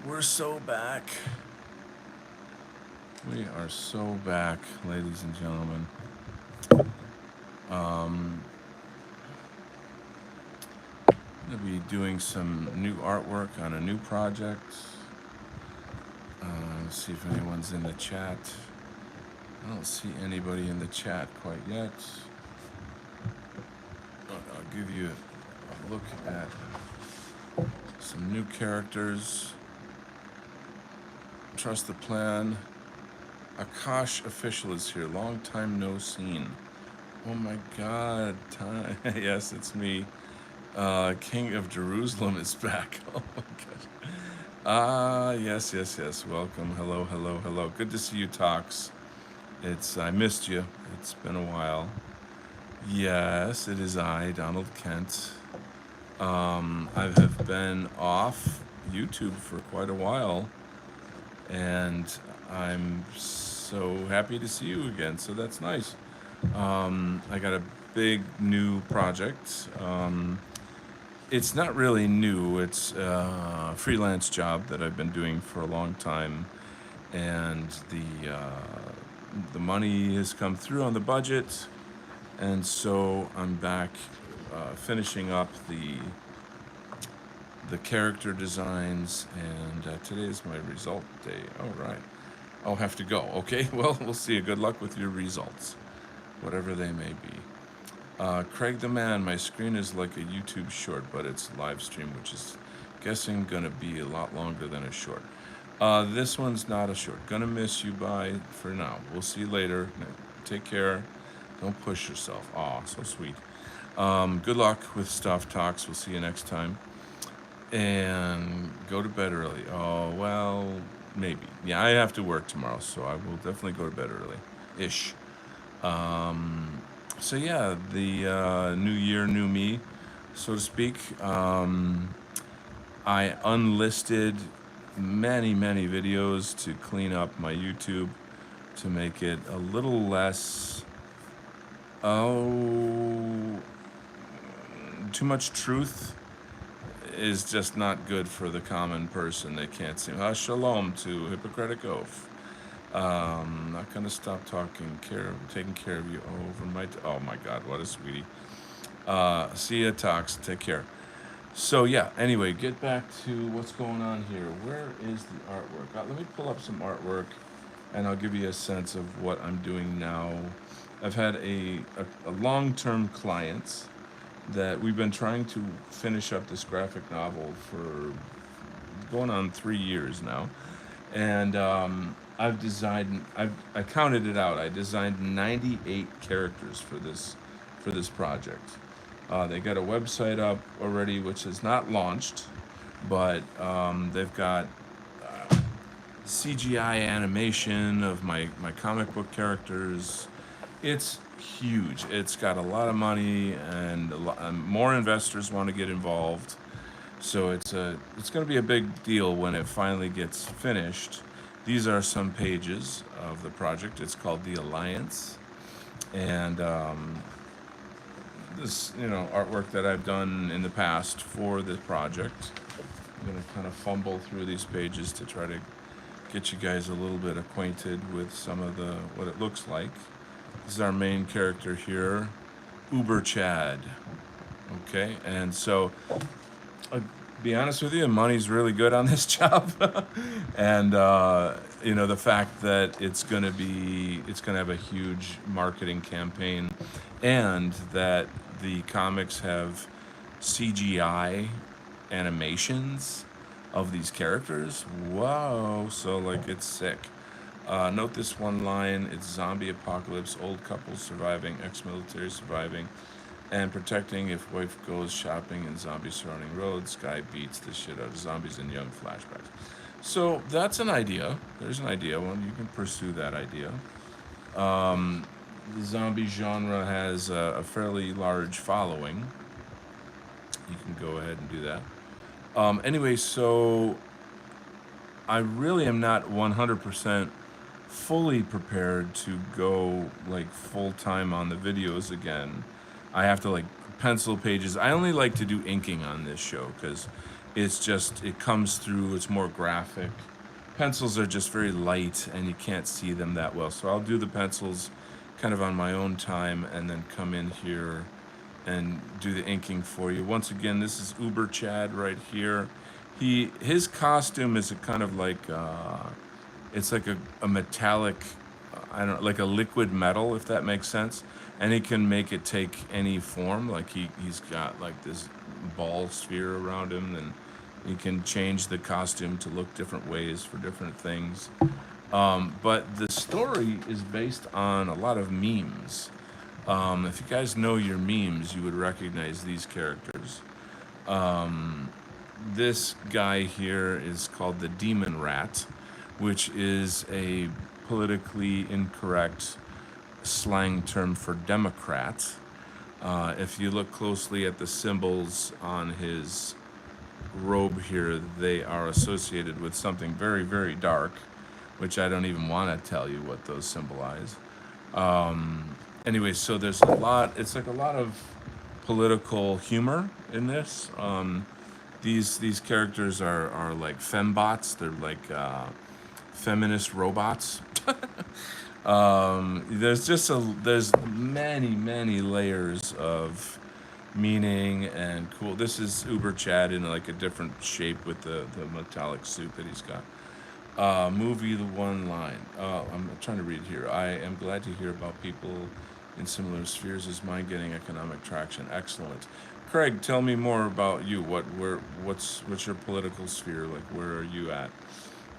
We're so back. We are so back, ladies and gentlemen. Um, I'm going to be doing some new artwork on a new project. Let's see if anyone's in the chat. I don't see anybody in the chat quite yet. I'll give you a look at some new characters. Trust the plan. Akash official is here. Long time no seen. Oh my God, time. Yes, it's me. King of Jerusalem is back. Oh my God. Yes. Welcome. Hello. Good to see you, Tox. I missed you. It's been a while. Yes, it is I, Donald Kent. I have been off YouTube for quite a while, and I'm so happy to see you again. So that's nice. I got a big new project. It's not really new. It's a freelance job that I've been doing for a long time, and the money has come through on the budget, and so I'm back finishing up the character designs, and today is my result day. All right, I'll have to go. Okay, well, we'll see you. Good luck with your results, whatever they may be. Craig the Man, my screen is like a YouTube short, but it's live stream, which is guessing gonna be a lot longer than a short. This one's not a short. Gonna miss you, bye for now. We'll see you later. Take care. Don't push yourself. Aw, so sweet. Good luck with Stuff Talks. We'll see you next time. And go to bed early. Oh, well, maybe. Yeah, I have to work tomorrow, so I will definitely go to bed early-ish. So yeah, the new year, new me, so to speak. I unlisted many videos to clean up my YouTube, to make it a little less, too much truth is just not good for the common person. They can't see. Shalom to Hippocratic Oath. Not gonna stop taking care of you over my. Oh my God, what a sweetie. See ya, Tox. Take care. So yeah. Anyway, get back to what's going on here. Where is the artwork? Let me pull up some artwork, and I'll give you a sense of what I'm doing now. I've had a long-term client that we've been trying to finish up this graphic novel for going on 3 years now, and I counted it out. I designed 98 characters for this project. They got a website up already, which is not launched, but they've got CGI animation of my comic book characters. It's huge. It's got a lot of money, and more investors want to get involved. So it's going to be a big deal when it finally gets finished. These are some pages of the project. It's called The Alliance, and this artwork that I've done in the past for this project. I'm going to kind of fumble through these pages to try to get you guys a little bit acquainted with some of what it looks like. This is our main character here, Uber Chad. Okay, and so I'll be honest with you, the money's really good on this job, and the fact that it's gonna have a huge marketing campaign, and that the comics have CGI animations of these characters. Whoa! So it's sick. Note this one line: it's zombie apocalypse, old couple surviving, ex-military surviving, and protecting if wife goes shopping in zombie surrounding roads. Guy beats the shit out of zombies in young flashbacks. So that's an idea. There's an idea. Well, you can pursue that idea. The zombie genre has a fairly large following. You can go ahead and do that. Anyway, so I really am not 100% fully prepared to go full time on the videos again. I have to pencil pages. I only like to do inking on this show because It's just, it comes through, it's more graphic. Pencils are just very light and you can't see them that well. So I'll do the pencils kind of on my own time and then come in here and do the inking for you. Once again, this is Uber Chad right here. His costume is a kind of like it's like a metallic, I don't know, like a liquid metal, if that makes sense. And he can make it take any form. Like he's got like this ball sphere around him, and he can change the costume to look different ways for different things. But the story is based on a lot of memes. If you guys know your memes, you would recognize these characters. This guy here is called the Demon Rat, which is a politically incorrect slang term for Democrat. If you look closely at the symbols on his robe here, they are associated with something very, very dark, which I don't even want to tell you what those symbolize. Anyway, so there's a lot, it's like a lot of political humor in this. These characters are like fembots. They're like feminist robots. There's many layers of meaning and cool. This is Uber Chad in like a different shape with the metallic suit that he's got. Movie, the one line. I'm trying to read here. I am glad to hear about people in similar spheres as mine getting economic traction. Excellent. Craig, tell me more about you. What's your political sphere? Like, where are you at?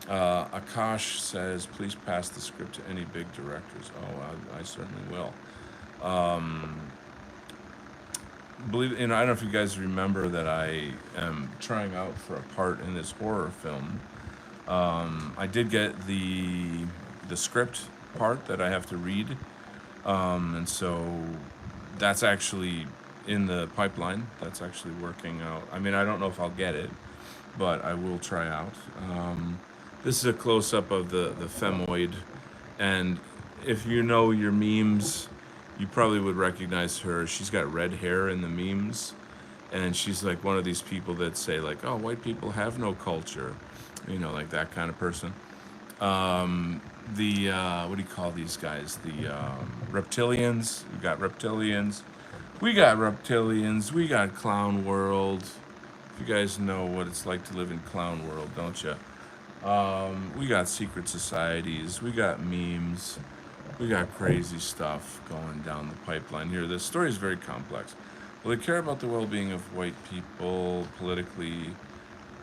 Akash says, please pass the script to any big directors. Oh, I certainly will. I don't know if you guys remember that I am trying out for a part in this horror film. I did get the script part that I have to read, and so that's actually in the pipeline. That's actually working out. I mean, I don't know if I'll get it, but I will try out. This is a close-up of the femoid, and if you know your memes, you probably would recognize her. She's got red hair in the memes, and she's like one of these people that say like, oh, white people have no culture, you know, like that kind of person. What do you call these guys? The reptilians. We got reptilians. We got Clown World. You guys know what it's like to live in Clown World, don't you? We got secret societies. We got memes. We got crazy stuff going down the pipeline here. The story is very complex. Well, they care about the well-being of white people, politically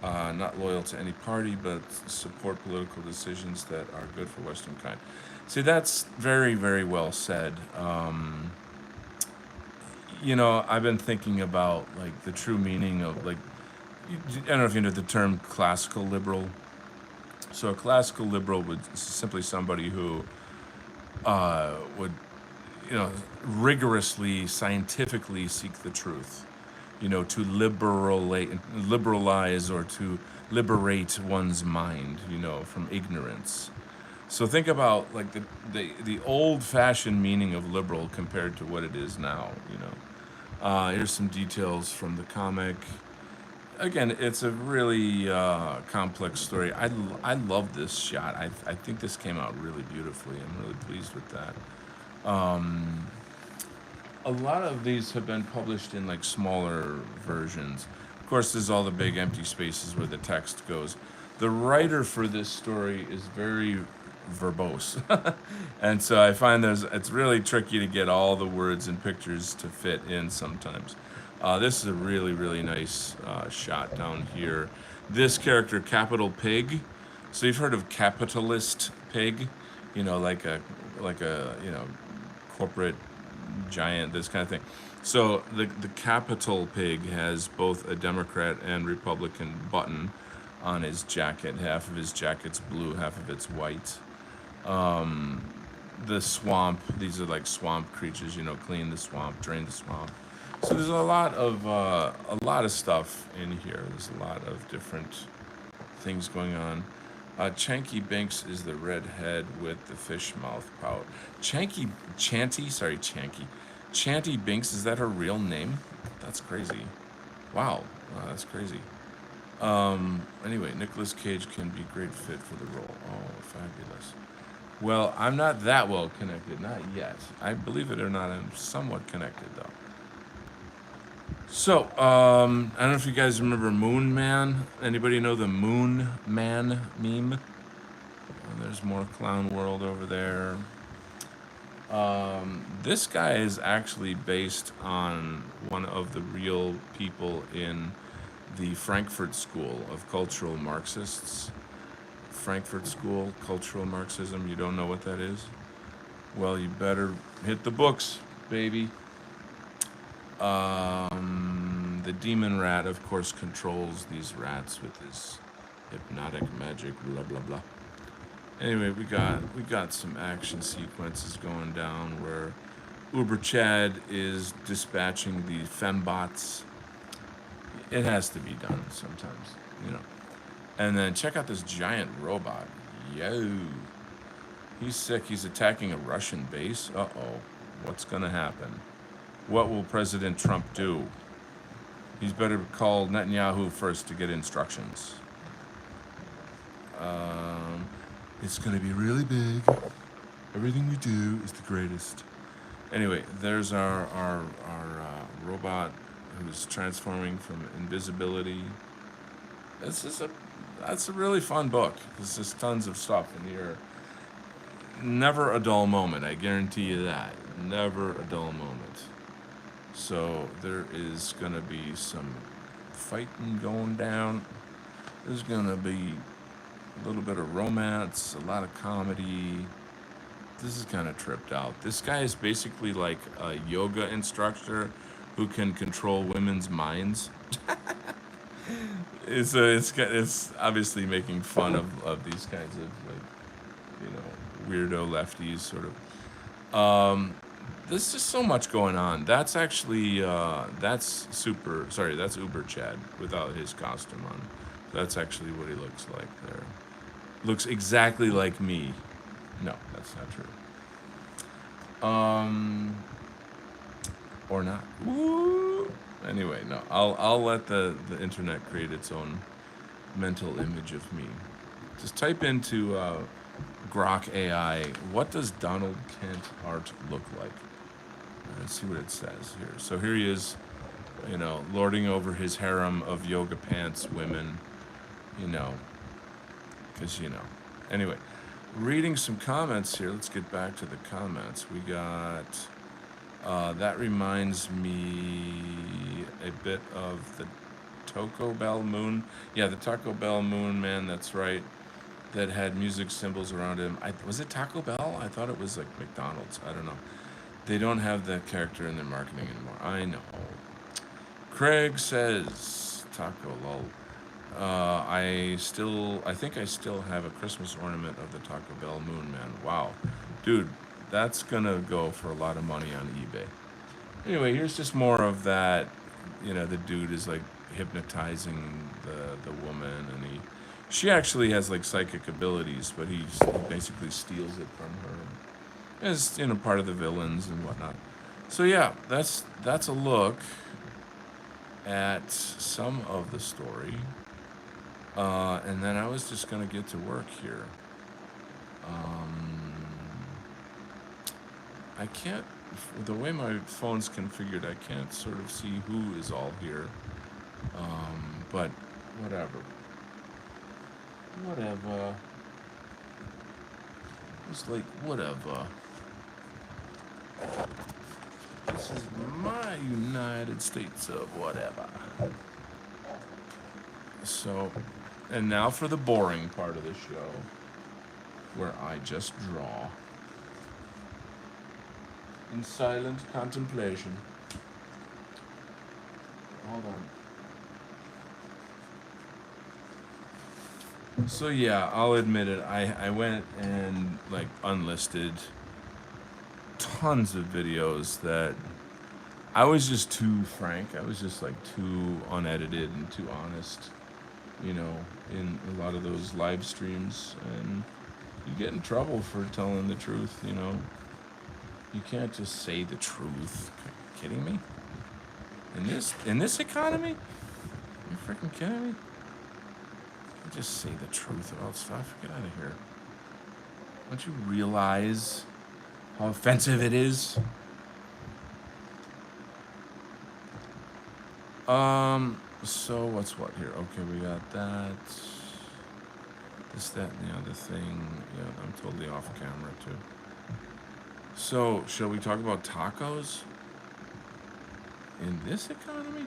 not loyal to any party, but support political decisions that are good for Western kind. See, that's very, very well said. You know, I've been thinking about like the true meaning of like, I don't know if you know the term classical liberal. So a classical liberal would simply somebody who would, you know, rigorously, scientifically seek the truth, you know, to liberalize or to liberate one's mind, you know, from ignorance. So think about like the old-fashioned meaning of liberal compared to what it is now, you know. Here's some details from the comic. Again, it's a really complex story. I love this shot. I think this came out really beautifully. I'm really pleased with that. A lot of these have been published in like smaller versions. Of course, there's all the big empty spaces where the text goes. The writer for this story is very verbose. And so I find it's really tricky to get all the words and pictures to fit in sometimes. This is a really, really nice shot down here. This character, Capital Pig. So you've heard of capitalist pig, you know, like a you know, corporate giant, this kind of thing. So the Capital Pig has both a Democrat and Republican button on his jacket. Half of his jacket's blue, half of it's white. The swamp, these are like swamp creatures, you know, clean the swamp, drain the swamp. So there's a lot of stuff in here. There's a lot of different things going on. Chanky Binks is the redhead with the fish mouth pout. Chanty Binks, is that her real name? That's crazy. Wow, that's crazy. Anyway, Nicolas Cage can be great fit for the role. Oh, fabulous. Well, I'm not that well connected, not yet. I believe it or not, I'm somewhat connected though. So, I don't know if you guys remember Moon Man. Anybody know the Moon Man meme? There's more Clown World over there. This guy is actually based on one of the real people in the Frankfurt School of Cultural Marxists. Frankfurt School, Cultural Marxism, you don't know what that is? Well, you better hit the books, baby. The demon rat, of course, controls these rats with his hypnotic magic, blah, blah, blah. Anyway, we got some action sequences going down where Uber Chad is dispatching the fembots. It has to be done sometimes, you know. And then check out this giant robot. Yo. He's sick. He's attacking a Russian base. Uh-oh. What's going to happen? What will President Trump do? He's better call Netanyahu first to get instructions. It's going to be really big. Everything we do is the greatest. Anyway, there's our robot who's transforming from invisibility. That's a really fun book. There's just tons of stuff in here. Never a dull moment, I guarantee you that. Never a dull moment. So there is gonna be some fighting going down. There's gonna be a little bit of romance, a lot of comedy. This is kind of tripped out. This guy is basically like a yoga instructor who can control women's minds. It's obviously making fun of these kinds of, like, you know, weirdo lefties sort of. There's just so much going on. That's actually that's Uber Chad without his costume on. That's actually what he looks like there. Looks exactly like me. No, that's not true. Or not. Ooh. Anyway, no. I'll let the internet create its own mental image of me. Just type into Grok AI, what does Donald Kent art look like? Let's see what it says here. So here he is, you know, lording over his harem of yoga pants women, you know, because, you know. Anyway, reading some comments here. Let's get back to the comments. We got, that reminds me a bit of the Taco Bell Moon. Yeah, the Taco Bell Moon Man, that's right. That had music symbols around him. Was it Taco Bell? I thought it was like McDonald's. I don't know. They don't have that character in their marketing anymore. I know. Craig says, Taco lol. I think I still have a Christmas ornament of the Taco Bell Moon Man. Wow. Dude, that's gonna go for a lot of money on eBay. Anyway, here's just more of that. You know, the dude is like hypnotizing the woman, and she actually has like psychic abilities, but he basically steals it from her as, you know, part of the villains and whatnot. So yeah, that's a look at some of the story, and then I was just gonna get to work here. I can't, the way my phone's configured, I can't sort of see who is all here, but whatever. It's like, whatever. This is my United States of whatever. So, and now for the boring part of the show, where I just draw in silent contemplation. Hold on. So yeah, I'll admit it. I went and like unlisted tons of videos that I was just too frank. I was just like too unedited and too honest, you know, in a lot of those live streams, and you get in trouble for telling the truth, you know. You can't just say the truth. Are you kidding me? In this economy? Are you freaking kidding me? just say the truth about stuff? Get out of here. Don't you realize how offensive it is? So what's what here? Okay, we got that. This, that, and the other thing. Yeah, I'm totally off camera too. So, shall we talk about tacos in this economy?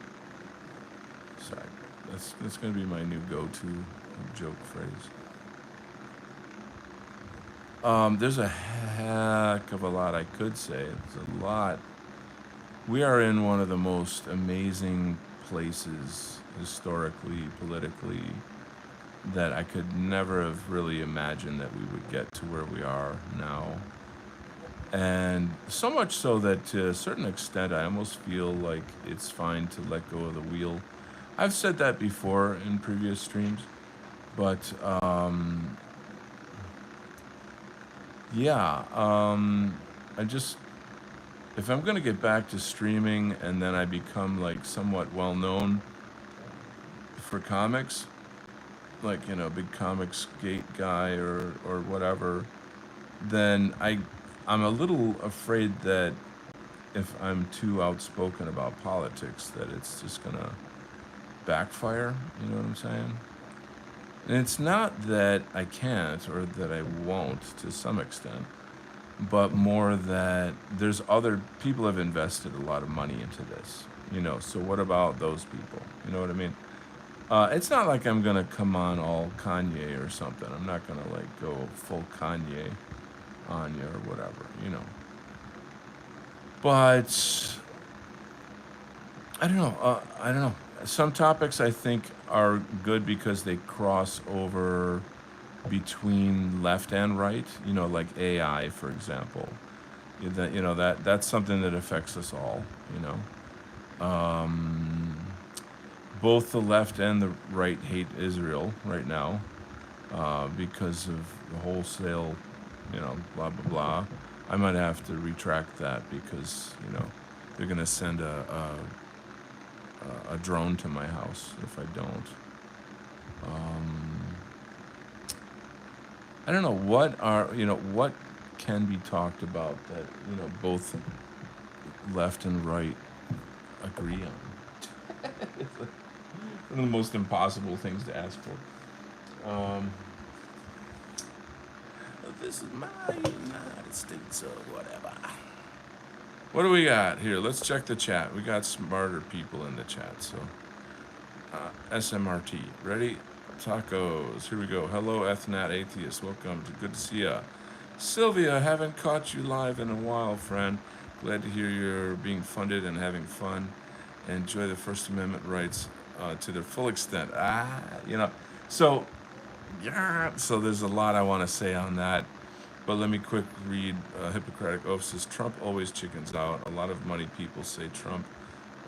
Sorry, that's gonna be my new go-to joke phrase. There's a heck of a lot I could say. There's a lot. We are in one of the most amazing places historically, politically, that I could never have really imagined that we would get to where we are now. And so much so that to a certain extent, I almost feel like it's fine to let go of the wheel. I've said that before in previous streams, but yeah, I just, if I'm gonna get back to streaming and then I become like somewhat well known for comics, like big comics gate guy or whatever, then I'm a little afraid that if I'm too outspoken about politics, that it's just gonna backfire. You know what I'm saying? And it's not that I can't or that I won't to some extent, but more that there's other people have invested a lot of money into this. So what about those people? You know what I mean? It's not like I'm gonna come on all Kanye or something. I'm not gonna like go full Kanye on you or whatever. But I don't know. I don't know. Some topics I think are good because they cross over between left and right. Like AI, for example. That's something that affects us all. You know. Both the left and the right hate Israel right now because of the wholesale, blah blah blah. I might have to retract that because they're gonna send a drone to my house if I don't. I don't know what can be talked about that both left and right agree on. It's like one of the most impossible things to ask for. This is my United States or whatever. What do we got here? Let's check the chat. We got smarter people in the chat. So, SMRT, ready? Tacos. Here we go. Hello, Ethnat Atheist. Welcome. Good to see ya. Sylvia, haven't caught you live in a while, friend. Glad to hear you're being funded and having fun. Enjoy the First Amendment rights to their full extent. So, yeah. So there's a lot I want to say on that. But let me quick read Hippocratic Oath says Trump always chickens out. A lot of money people say Trump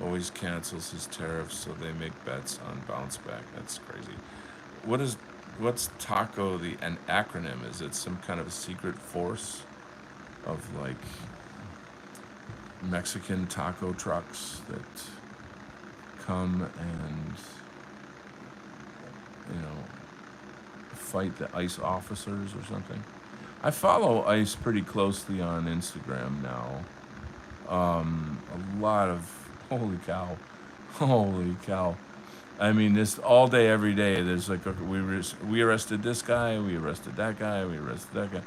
always cancels his tariffs, so they make bets on bounce back. That's crazy. What's TACO an acronym? Is it some kind of a secret force of like Mexican taco trucks that come and fight the ICE officers or something? I follow ICE pretty closely on Instagram now. A lot of holy cow. I mean, this all day, every day. There's like we arrested this guy, we arrested that guy, we arrested that guy,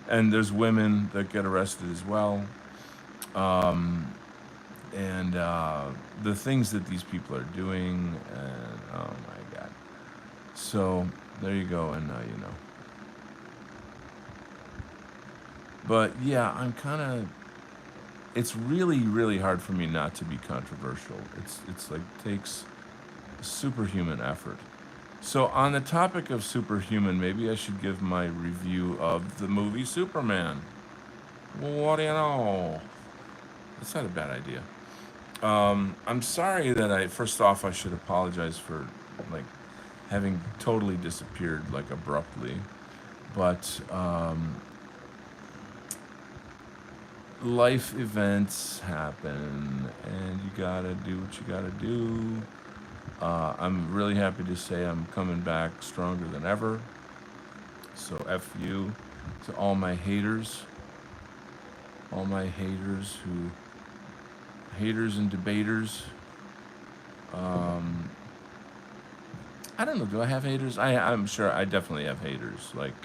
and there's women that get arrested as well. And the things that these people are doing, and oh my God. So there you go, and now you know. But yeah, I'm kind of. It's really, really hard for me not to be controversial. It's like takes superhuman effort. So on the topic of superhuman, maybe I should give my review of the movie Superman. What do you know? That's not a bad idea. I'm sorry that first off, I should apologize for like having totally disappeared like abruptly, but life events happen and you gotta do what you gotta do. I'm really happy to say I'm coming back stronger than ever. So F you to all my haters and debaters. Um, I don't know. Do I have haters? I'm sure I definitely have haters. Like,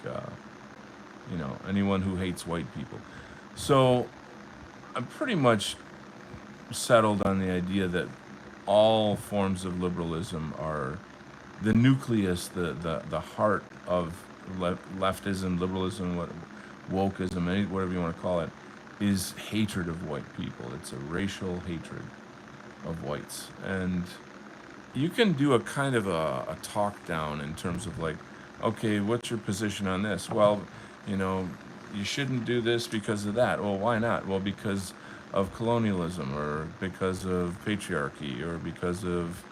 anyone who hates white people. So I'm pretty much settled on the idea that all forms of liberalism are the nucleus, the heart of leftism, liberalism, wokeism, whatever you want to call it, is hatred of white people. It's a racial hatred of whites. And you can do a kind of a talk down in terms of like, okay, what's your position on this? Well, you know, you shouldn't do this because of that. Well, why not? Well, because of colonialism, or because of patriarchy, or because of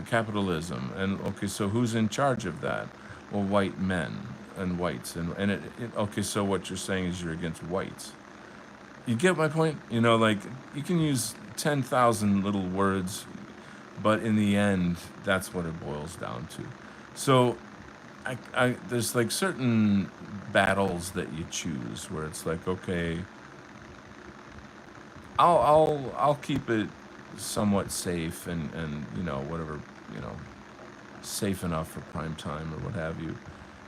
capitalism. And okay, so who's in charge of that? Well, white men and whites. Okay, so what you're saying is you're against whites. You get my point? Like, you can use 10,000 little words, but in the end, that's what it boils down to. So, there's like certain battles that you choose where it's like, okay, I'll keep it somewhat safe, and whatever, you know safe enough for prime time or what have you.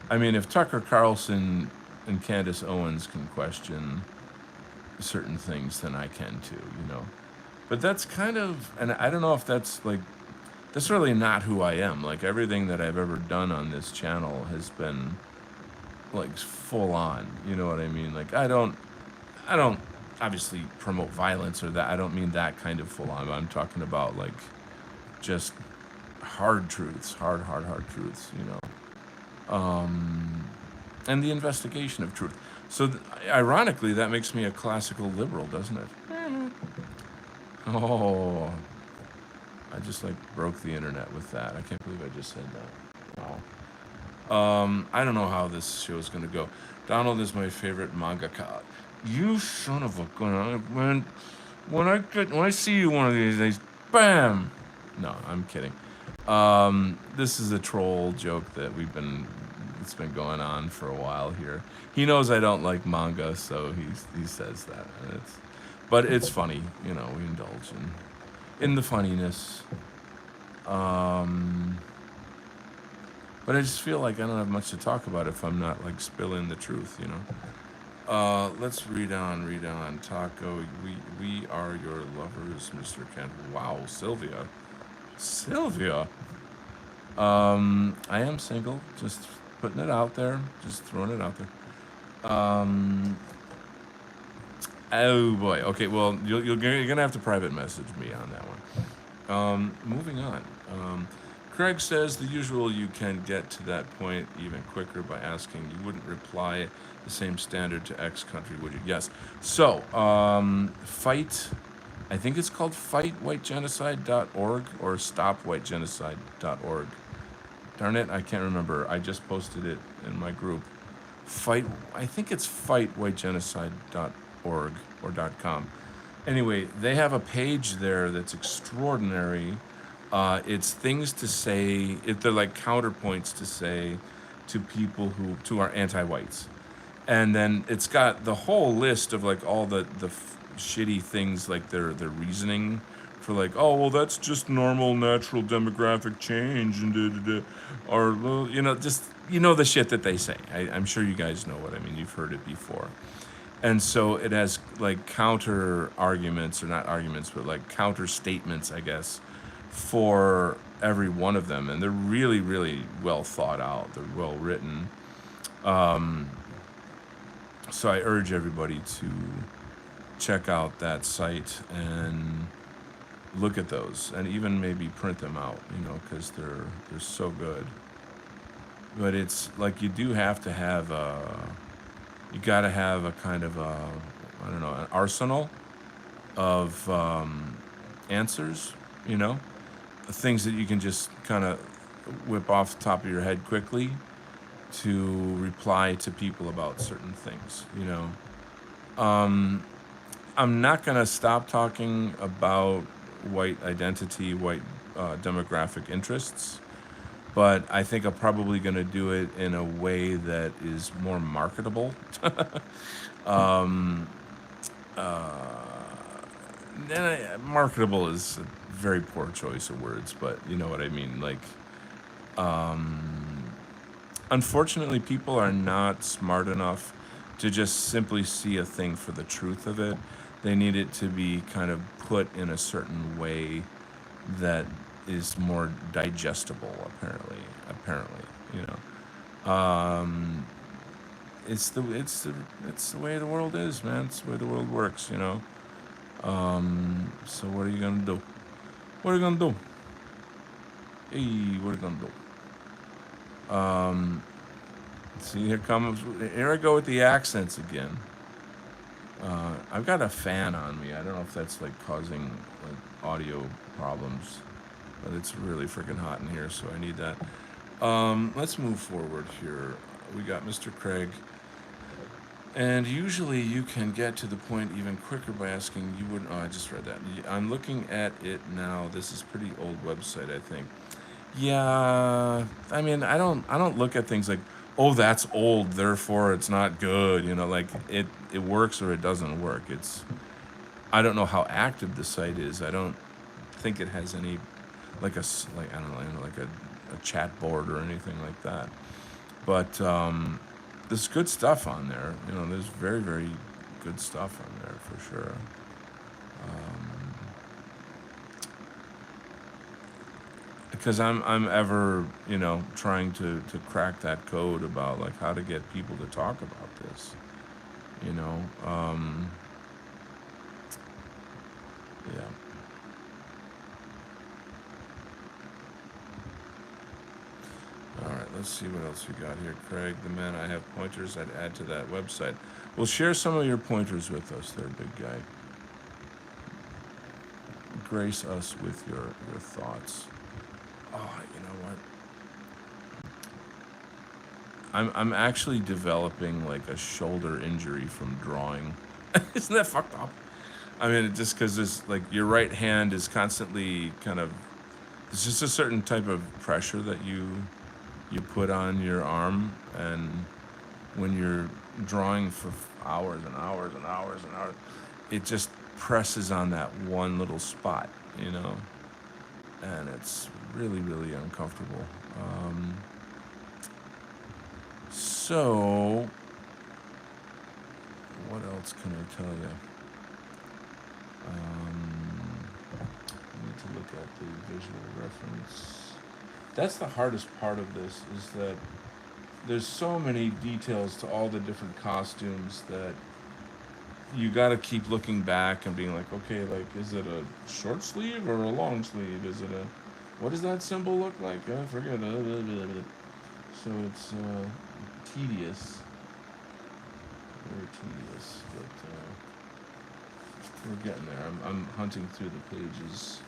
I mean, if Tucker Carlson and Candace Owens can question certain things, then I can too. But that's kind of, and I don't know if that's really not who I am. Like, everything that I've ever done on this channel has been like full on. You know what I mean? Like, I don't obviously promote violence or that. I don't mean that kind of full on. I'm talking about like just hard truths, hard truths. And the investigation of truth. So, ironically, that makes me a classical liberal, doesn't it? Oh, I just like broke the internet with that. I can't believe I just said that. Wow. I don't know how this show is gonna go. Donald is my favorite mangaka. You son of a gun! When I see you one of these days, bam. No, I'm kidding. This is a troll joke that it's been going on for a while here. He knows I don't like manga, so he says that. But it's funny, we indulge in the funniness. But I just feel like I don't have much to talk about if I'm not like spilling the truth. Let's read on. Taco, we are your lovers, Mr. Kent. Wow, Sylvia. I am single, just putting it out there, just throwing it out there. Oh boy. Okay, well, you're gonna have to private message me on that one. Moving on. Craig says the usual. You can get to that point even quicker by asking. You wouldn't reply the same standard to X country, would you? Yes. So, fight. I think it's called fightwhitegenocide.org or stopwhitegenocide.org. Darn it, I can't remember. I just posted it in my group. I think it's fightwhitegenocide.org or .com. Anyway, they have a page there that's extraordinary. It's things to say. They're like counterpoints to say to people to our anti-whites. And then it's got the whole list of like all the shitty things, like their reasoning for like, oh well, that's just normal natural demographic change and or just the shit that they say. I'm sure you guys know what I mean. You've heard it before. And so it has like counter arguments, or not arguments, but like counter statements, I guess, for every one of them, and they're really, really well thought out. They're well written. So I urge everybody to check out that site and look at those, and even maybe print them out, because they're so good. But it's like you do have to have you got to have a kind of I don't know, an arsenal of answers, things that you can just kind of whip off the top of your head quickly to reply to people about certain things. I'm not going to stop talking about white identity, white demographic interests. But I think I'm probably going to do it in a way that is more marketable. um, Marketable is a very poor choice of words, but you know what I mean. Like, unfortunately, people are not smart enough to just simply see a thing for the truth of it. They need it to be kind of put in a certain way that is more digestible. Apparently, you know. It's the way the world is, man. It's the way the world works, you know. So what are you gonna do? What are you gonna do? Hey, what are you gonna do? See, here I go with the accents again. I've got a fan on me. I don't know if that's like causing like audio problems, but it's really freaking hot in here, so I need that. Let's move forward here. We got Mr. Craig, and usually you can get to the point even quicker by asking. You would. Oh, I just read that. I'm looking at it now. This is pretty old website, I think. Yeah, I mean, I don't look at things like, oh, that's old, therefore it's not good. You know, like it works or it doesn't work. I don't know how active the site is. I don't think it has any like I don't know, like a chat board or anything like that. But there's good stuff on there. You know, there's very very good stuff on there for sure. Because I'm ever, you know, trying to crack that code about like how to get people to talk about this, you know. Yeah. All right, let's see what else we got here. Craig, the man, I have pointers I'd add to that website. Well, share some of your pointers with us there, big guy. Grace us with your thoughts. Oh, you know what? I'm actually developing like a shoulder injury from drawing. Isn't that fucked up? I mean, just because this like your right hand is constantly kind of, it's just a certain type of pressure that you put on your arm, and when you're drawing for hours and hours and hours and hours, it just presses on that one little spot, you know, and it's really really uncomfortable. So what else can I tell you? I need to look at the visual reference. That's the hardest part of this, is that there's so many details to all the different costumes that you got to keep looking back and being like, okay, like, is it a short sleeve or a long sleeve? Is it a, what does that symbol look like? I forget. So it's tedious, very tedious, but we're getting there. I'm hunting through the pages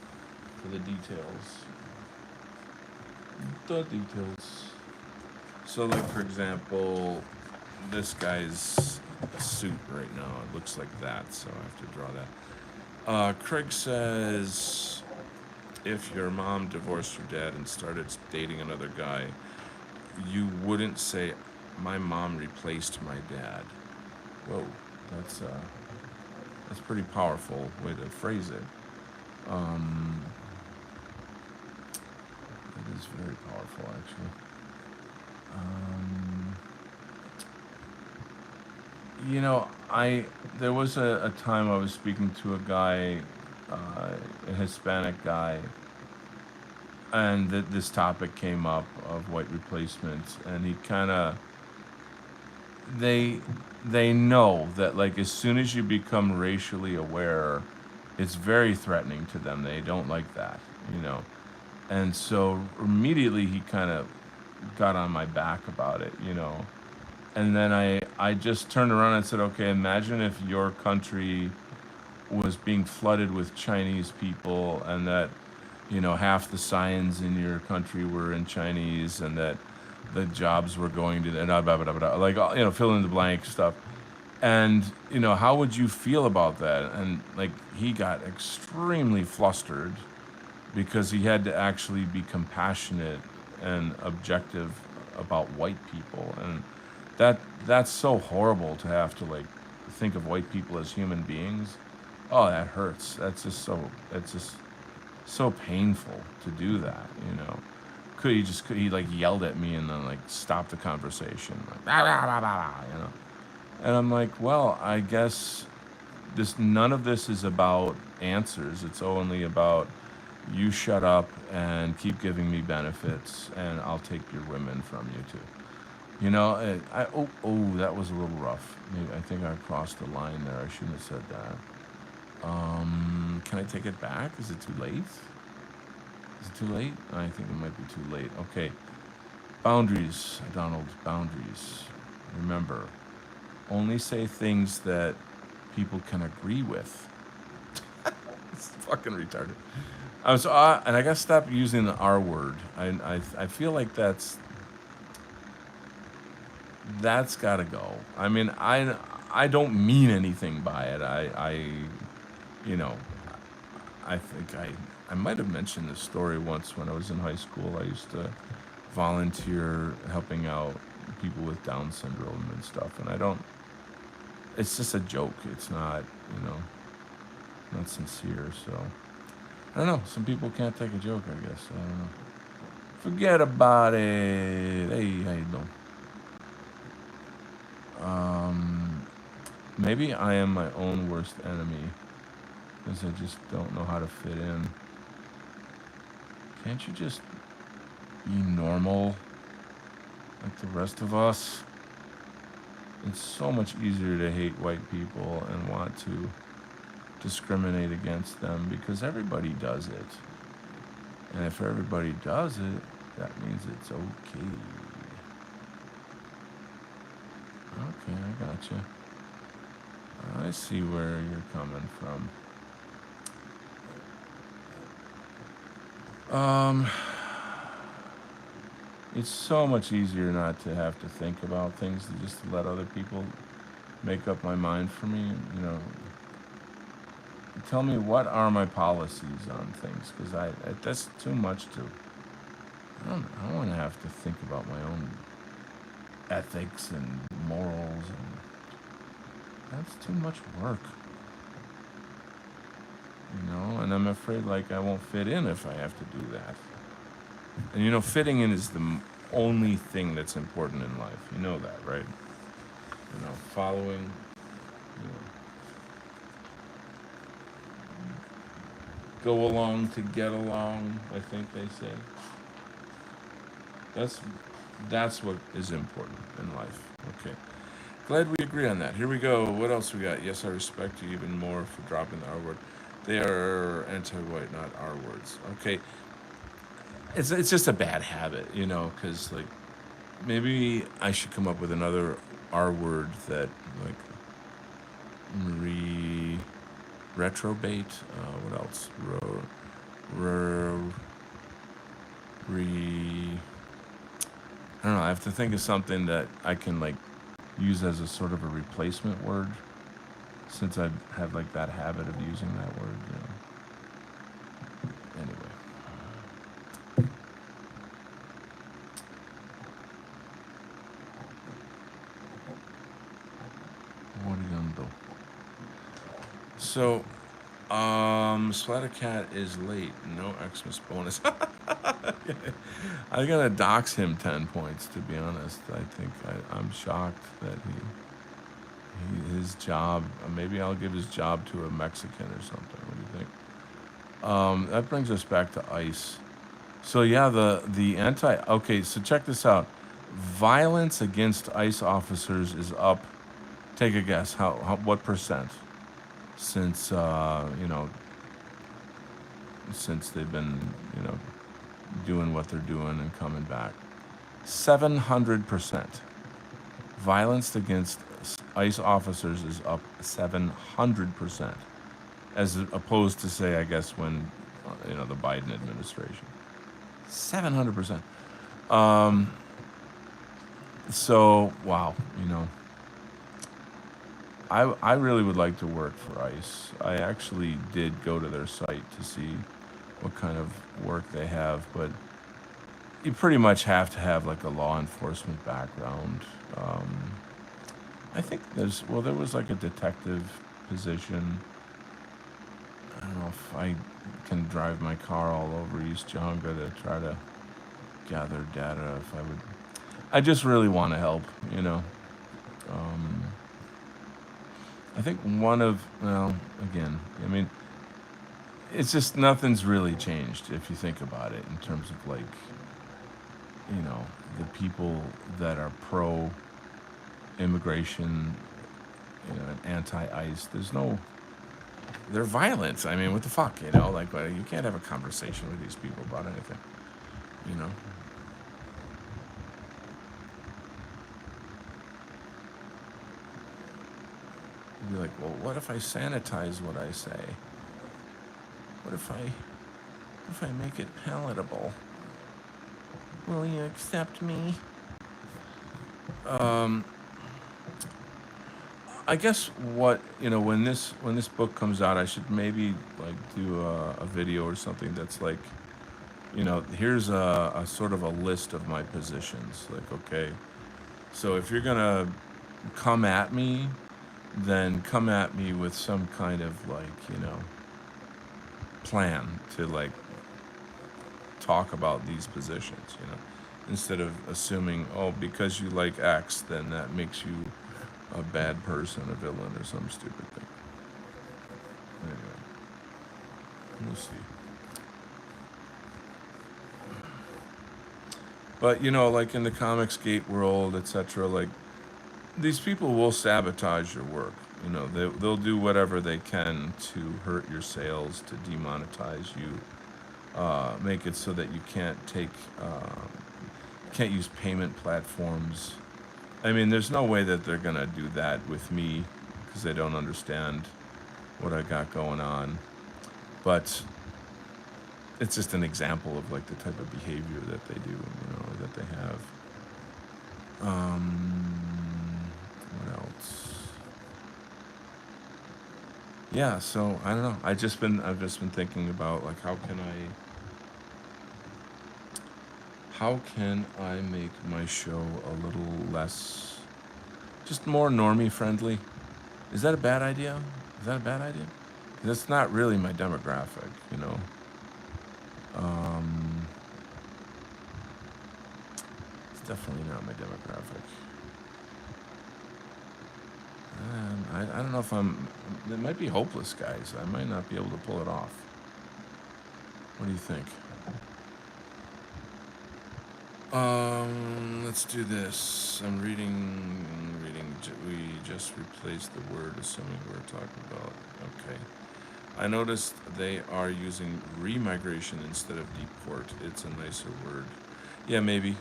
for the details. The details. So, like, for example, this guy's suit right now, it looks like that, so I have to draw that. Craig says, if your mom divorced your dad and started dating another guy, you wouldn't say, my mom replaced my dad. Whoa, that's pretty powerful way to phrase it. It is very powerful, actually. You know, there was a time I was speaking to a guy, a Hispanic guy, and this topic came up of white replacements, and he kind of, they know that like as soon as you become racially aware, it's very threatening to them. They don't like that, you know. And so immediately he kind of got on my back about it, you know. And then I just turned around and said, okay, imagine if your country was being flooded with Chinese people, and that, you know, half the signs in your country were in Chinese, and that the jobs were going to, and blah, blah, blah, blah, like, you know, fill in the blank stuff. And, you know, how would you feel about that? And like, he got extremely flustered, because he had to actually be compassionate and objective about white people, and that's so horrible to have to like think of white people as human beings. Oh, that hurts. It's just so painful to do that, you know. Could he like yelled at me and then like stopped the conversation, like "Rah, rah, rah, rah, rah," you know. And I'm like, well, I guess this none of this is about answers. It's only about you shut up and keep giving me benefits, and I'll take your women from you too. You know, that was a little rough. Maybe I think I crossed the line there. I shouldn't have said that. Can I take it back? Is it too late? Is it too late? I think it might be too late. Okay. Boundaries, Donald, boundaries. Remember, only say things that people can agree with. It's fucking retarded. And I gotta stop using the R word. I feel like that's gotta go. I mean, I don't mean anything by it. You know, I think I might have mentioned this story once when I was in high school. I used to volunteer helping out people with Down syndrome and stuff, and I don't. It's just a joke. It's not, you know, not sincere. So I don't know. Some people can't take a joke, I guess. I don't know. Forget about it. Hey, how you doing? Um, Maybe I am my own worst enemy because I just don't know how to fit in. Can't you just be normal like the rest of us? It's so much easier to hate white people and want to discriminate against them because everybody does it. And if everybody does it, that means it's okay. Okay, I gotcha. I see where you're coming from. Um, it's so much easier not to have to think about things, to just let other people make up my mind for me. You know, tell me what are my policies on things, because that's too much to. I don't want to have to think about my own ethics and morals, and that's too much work. You know, and I'm afraid like I won't fit in if I have to do that. And you know, fitting in is the only thing that's important in life. You know that, right? You know, following, you know, go along to get along, I think they say. That's that's what is important in life. Okay. Glad we agree on that. Here we go. What else we got? Yes, I respect you even more for dropping the R word. They are anti-white, not R words. Okay. It's just a bad habit, you know, because like maybe I should come up with another R word that like re retrobate. What else? Re, re. I don't know. I have to think of something that I can like use as a sort of a replacement word, since I have like that habit of using that word. You know. Anyway. What are you gonna do? So, Splattercat is late. No Xmas bonus. I'm gonna dox him 10 points. To be honest, I'm shocked that his job. Maybe I'll give his job to a Mexican or something. What do you think? That brings us back to ICE. So yeah, the anti. Okay, so check this out. Violence against ICE officers is up. Take a guess. How what percent? Since you know, since they've been, you know, doing what they're doing and coming back. 700%. Violence against ICE officers is up 700%, as opposed to say, I guess, when you know, the Biden administration. 700%. So wow, you know, I really would like to work for ICE. I actually did go to their site to see what kind of work they have, but you pretty much have to have like a law enforcement background. Um, I think there was like a detective position. I don't know if I can drive my car all over East Johanga to try to gather data. If I would, I just really want to help, you know. Um, I think well, again, I mean, it's just nothing's really changed if you think about it in terms of like, you know, the people that are pro immigration, you know, and anti ICE. They're violent. I mean, what the fuck, you know? Like, you can't have a conversation with these people about anything, you know? You'd be like, well, what if I sanitize what I say? What if I make it palatable? Will you accept me? Um, I guess when this book comes out, I should maybe like do a video or something that's like, here's a sort of a list of my positions. Like, okay, so if you're gonna come at me, then come at me with some kind of like, plan to like talk about these positions, instead of assuming, oh, because you like X, then that makes you a bad person, a villain, or some stupid thing. Anyway, we'll see. But like in the Comicsgate world, etc., like these people will sabotage your work. They'll do whatever they can to hurt your sales, to demonetize you, make it so that you can't use payment platforms. I mean, there's no way that they're gonna do that with me because they don't understand what I got going on. But it's just an example of like the type of behavior that they do, that they have. What else? Yeah, so I don't know. I've just been thinking about like how can I make my show a little less, just more normie friendly? Is that a bad idea? Is that a bad idea? That's not really my demographic, Um, it's definitely not my demographic. I don't know if it might be hopeless, guys. I might not be able to pull it off. What do you think? Let's do this. I'm reading. We just replaced the word, assuming we're talking about. Okay. I noticed they are using remigration instead of deport. It's a nicer word. Yeah, maybe.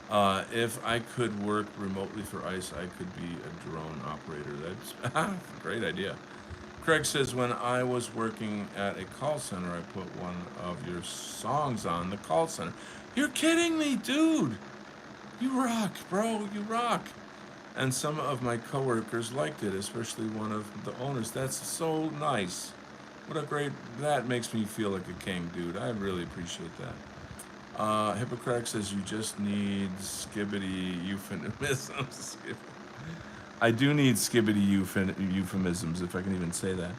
If I could work remotely for ICE, I could be a drone operator. That's a great idea. Craig says, when I was working at a call center, I put one of your songs on the call center. You're kidding me, dude. You rock, bro. You rock. And some of my coworkers liked it, especially one of the owners. That's so nice. That makes me feel like a king, dude. I really appreciate that. Hippocrates says you just need skibbity euphemisms. I do need skibbity euphemisms, if I can even say that.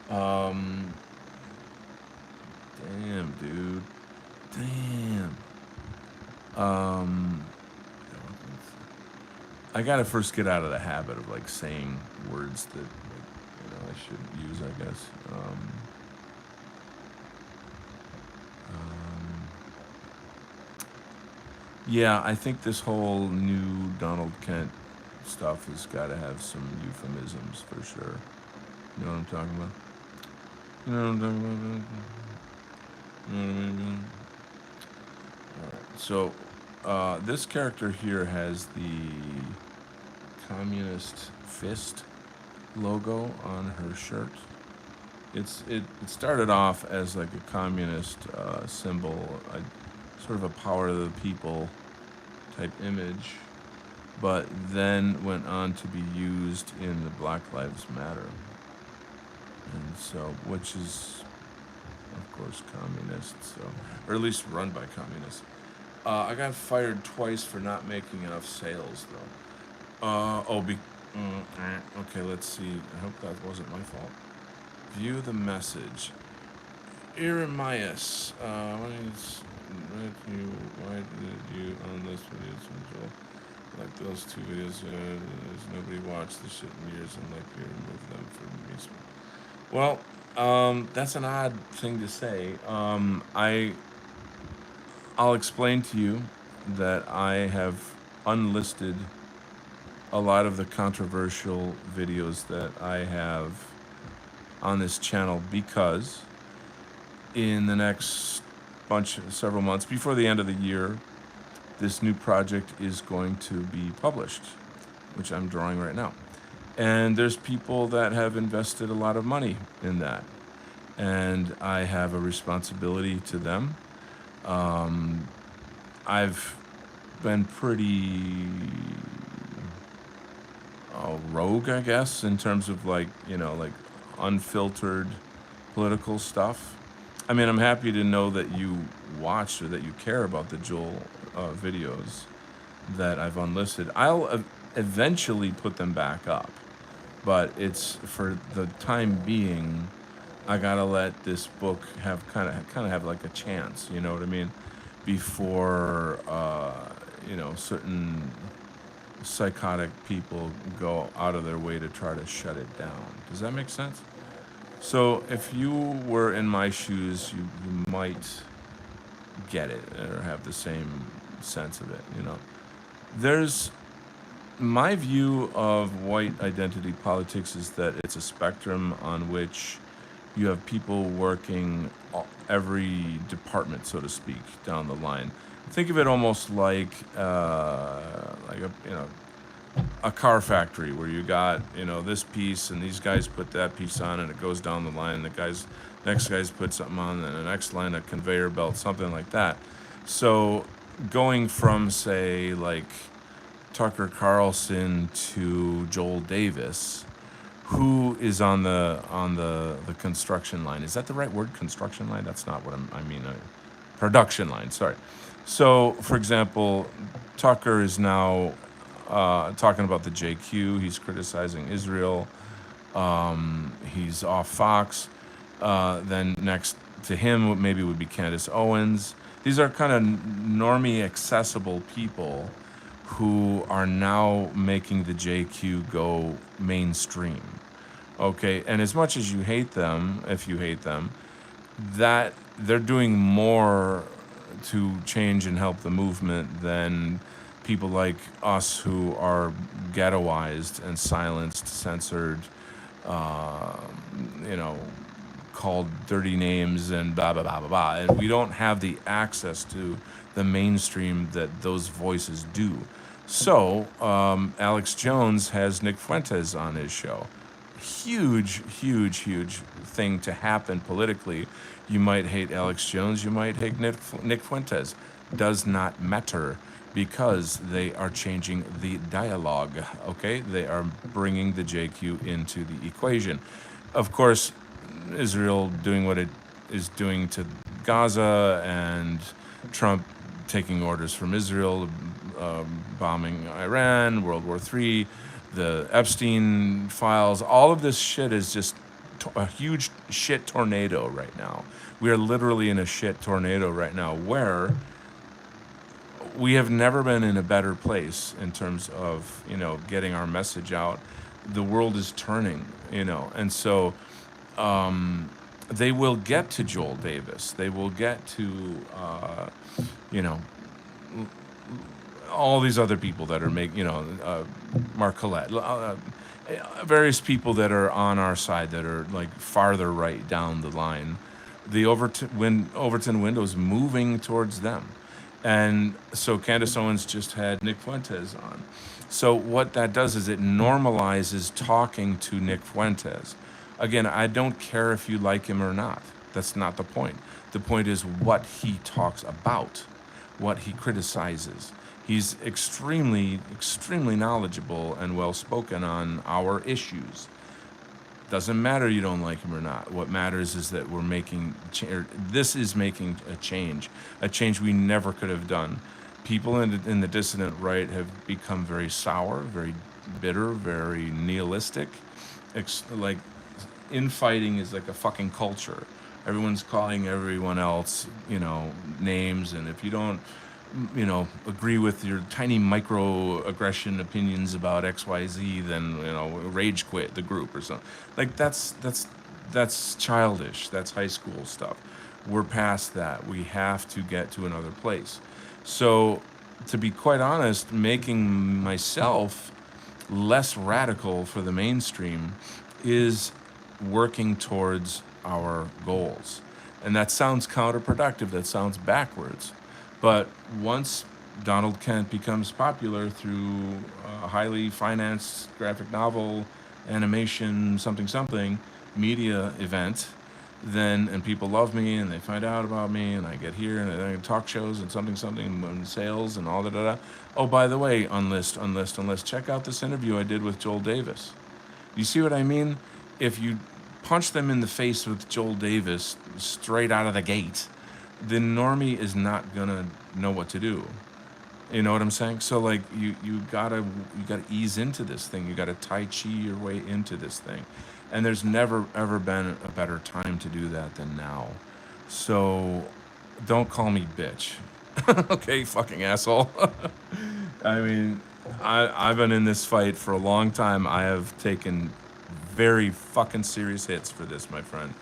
Damn, dude. Damn. I gotta first get out of the habit of like saying words that I shouldn't use, I guess. Yeah, I think this whole new Donald Kent stuff has got to have some euphemisms for sure. You know what I'm talking about? You know what I'm talking about? You know what I mean? Alright, so this character here has the communist fist logo on her shirt. It started off as like a communist symbol, sort of a power of the people type image, but then went on to be used in the Black Lives Matter, and so which is of course, communists, so, or at least run by communists. I got fired twice for not making enough sales, though. Okay, let's see. I hope that wasn't my fault. View the message. Eremias, why did you on this video, like those two videos, there's nobody watched this shit in years, and like you remove them from me. Well, that's an odd thing to say. I'll explain to you that I have unlisted a lot of the controversial videos that I have on this channel because in the next several months, before the end of the year, this new project is going to be published, which I'm drawing right now. And there's people that have invested a lot of money in that. And I have a responsibility to them. I've been pretty rogue, I guess, in terms of like unfiltered political stuff. I mean, I'm happy to know that you watched or that you care about the Joel videos that I've unlisted. I'll eventually put them back up, but it's for the time being. I gotta let this book have kind of have like a chance, you know what I mean, before certain psychotic people go out of their way to try to shut it down. Does that make sense? So if you were in my shoes, you might get it or have the same sense of it, you know. There's my view of white identity politics is that it's a spectrum on which you have people working every department, so to speak, down the line. Think of it almost like a car factory where you got this piece and these guys put that piece on and it goes down the line. And the next guys put something on, and the next line a conveyor belt, something like that. So going from say like Tucker Carlson to Joel Davis, who is on the construction line. Is that the right word? Construction line? That's not what I mean. Production line. Sorry. So, for example, Tucker is now talking about the JQ. He's criticizing Israel. He's off Fox. Then next to him maybe would be Candace Owens. These are kind of normie, accessible people who are now making the JQ go mainstream. Okay, and as much as you hate them, if you hate them, that they're doing more to change and help the movement than people like us who are ghettoized and silenced, censored, called dirty names and blah, blah, blah, blah, blah. And we don't have the access to the mainstream that those voices do. So Alex Jones has Nick Fuentes on his show. Huge, huge, huge thing to happen politically. You might hate Alex Jones, you might hate Nick Fuentes. Does not matter, because they are changing the dialogue, okay? They are bringing the JQ into the equation. Of course, Israel doing what it is doing to Gaza, and Trump taking orders from Israel, bombing Iran, World War III, the Epstein files, all of this shit is just a huge shit tornado right now. We are literally in a shit tornado right now where we have never been in a better place in terms of, getting our message out. The world is turning, and so they will get to Joel Davis. They will get to, all these other people that are making, Mark Collette, various people that are on our side that are like farther right down the line. The Overton window is moving towards them. And so Candace Owens just had Nick Fuentes on. So what that does is it normalizes talking to Nick Fuentes. Again, I don't care if you like him or not. That's not the point. The point is what he talks about, what he criticizes. He's extremely, extremely knowledgeable and well-spoken on our issues. Doesn't matter you don't like him or not. What matters is that we're making this is making a change we never could have done. People in the dissident right have become very sour, very bitter, very nihilistic. Like infighting is like a fucking culture. Everyone's calling everyone else, names, and if you don't, agree with your tiny microaggression opinions about XYZ, then rage quit the group or something. Like that's childish. That's high school stuff. We're past that. We have to get to another place. So, to be quite honest, making myself less radical for the mainstream is working towards our goals. And that sounds counterproductive, that sounds backwards. But once Donald Kent becomes popular through a highly financed graphic novel, animation, something, media event, then, and people love me and they find out about me and I get here and I talk shows and something and sales and all that. Oh, by the way, Unlist, check out this interview I did with Joel Davis. You see what I mean? If you punch them in the face with Joel Davis straight out of the gate, the normie is not gonna know what to do. You know what I'm saying? So like you gotta ease into this thing. You gotta Tai Chi your way into this thing. And there's never ever been a better time to do that than now. So don't call me bitch. Okay, fucking asshole. I mean, I've been in this fight for a long time. I have taken very fucking serious hits for this, my friend.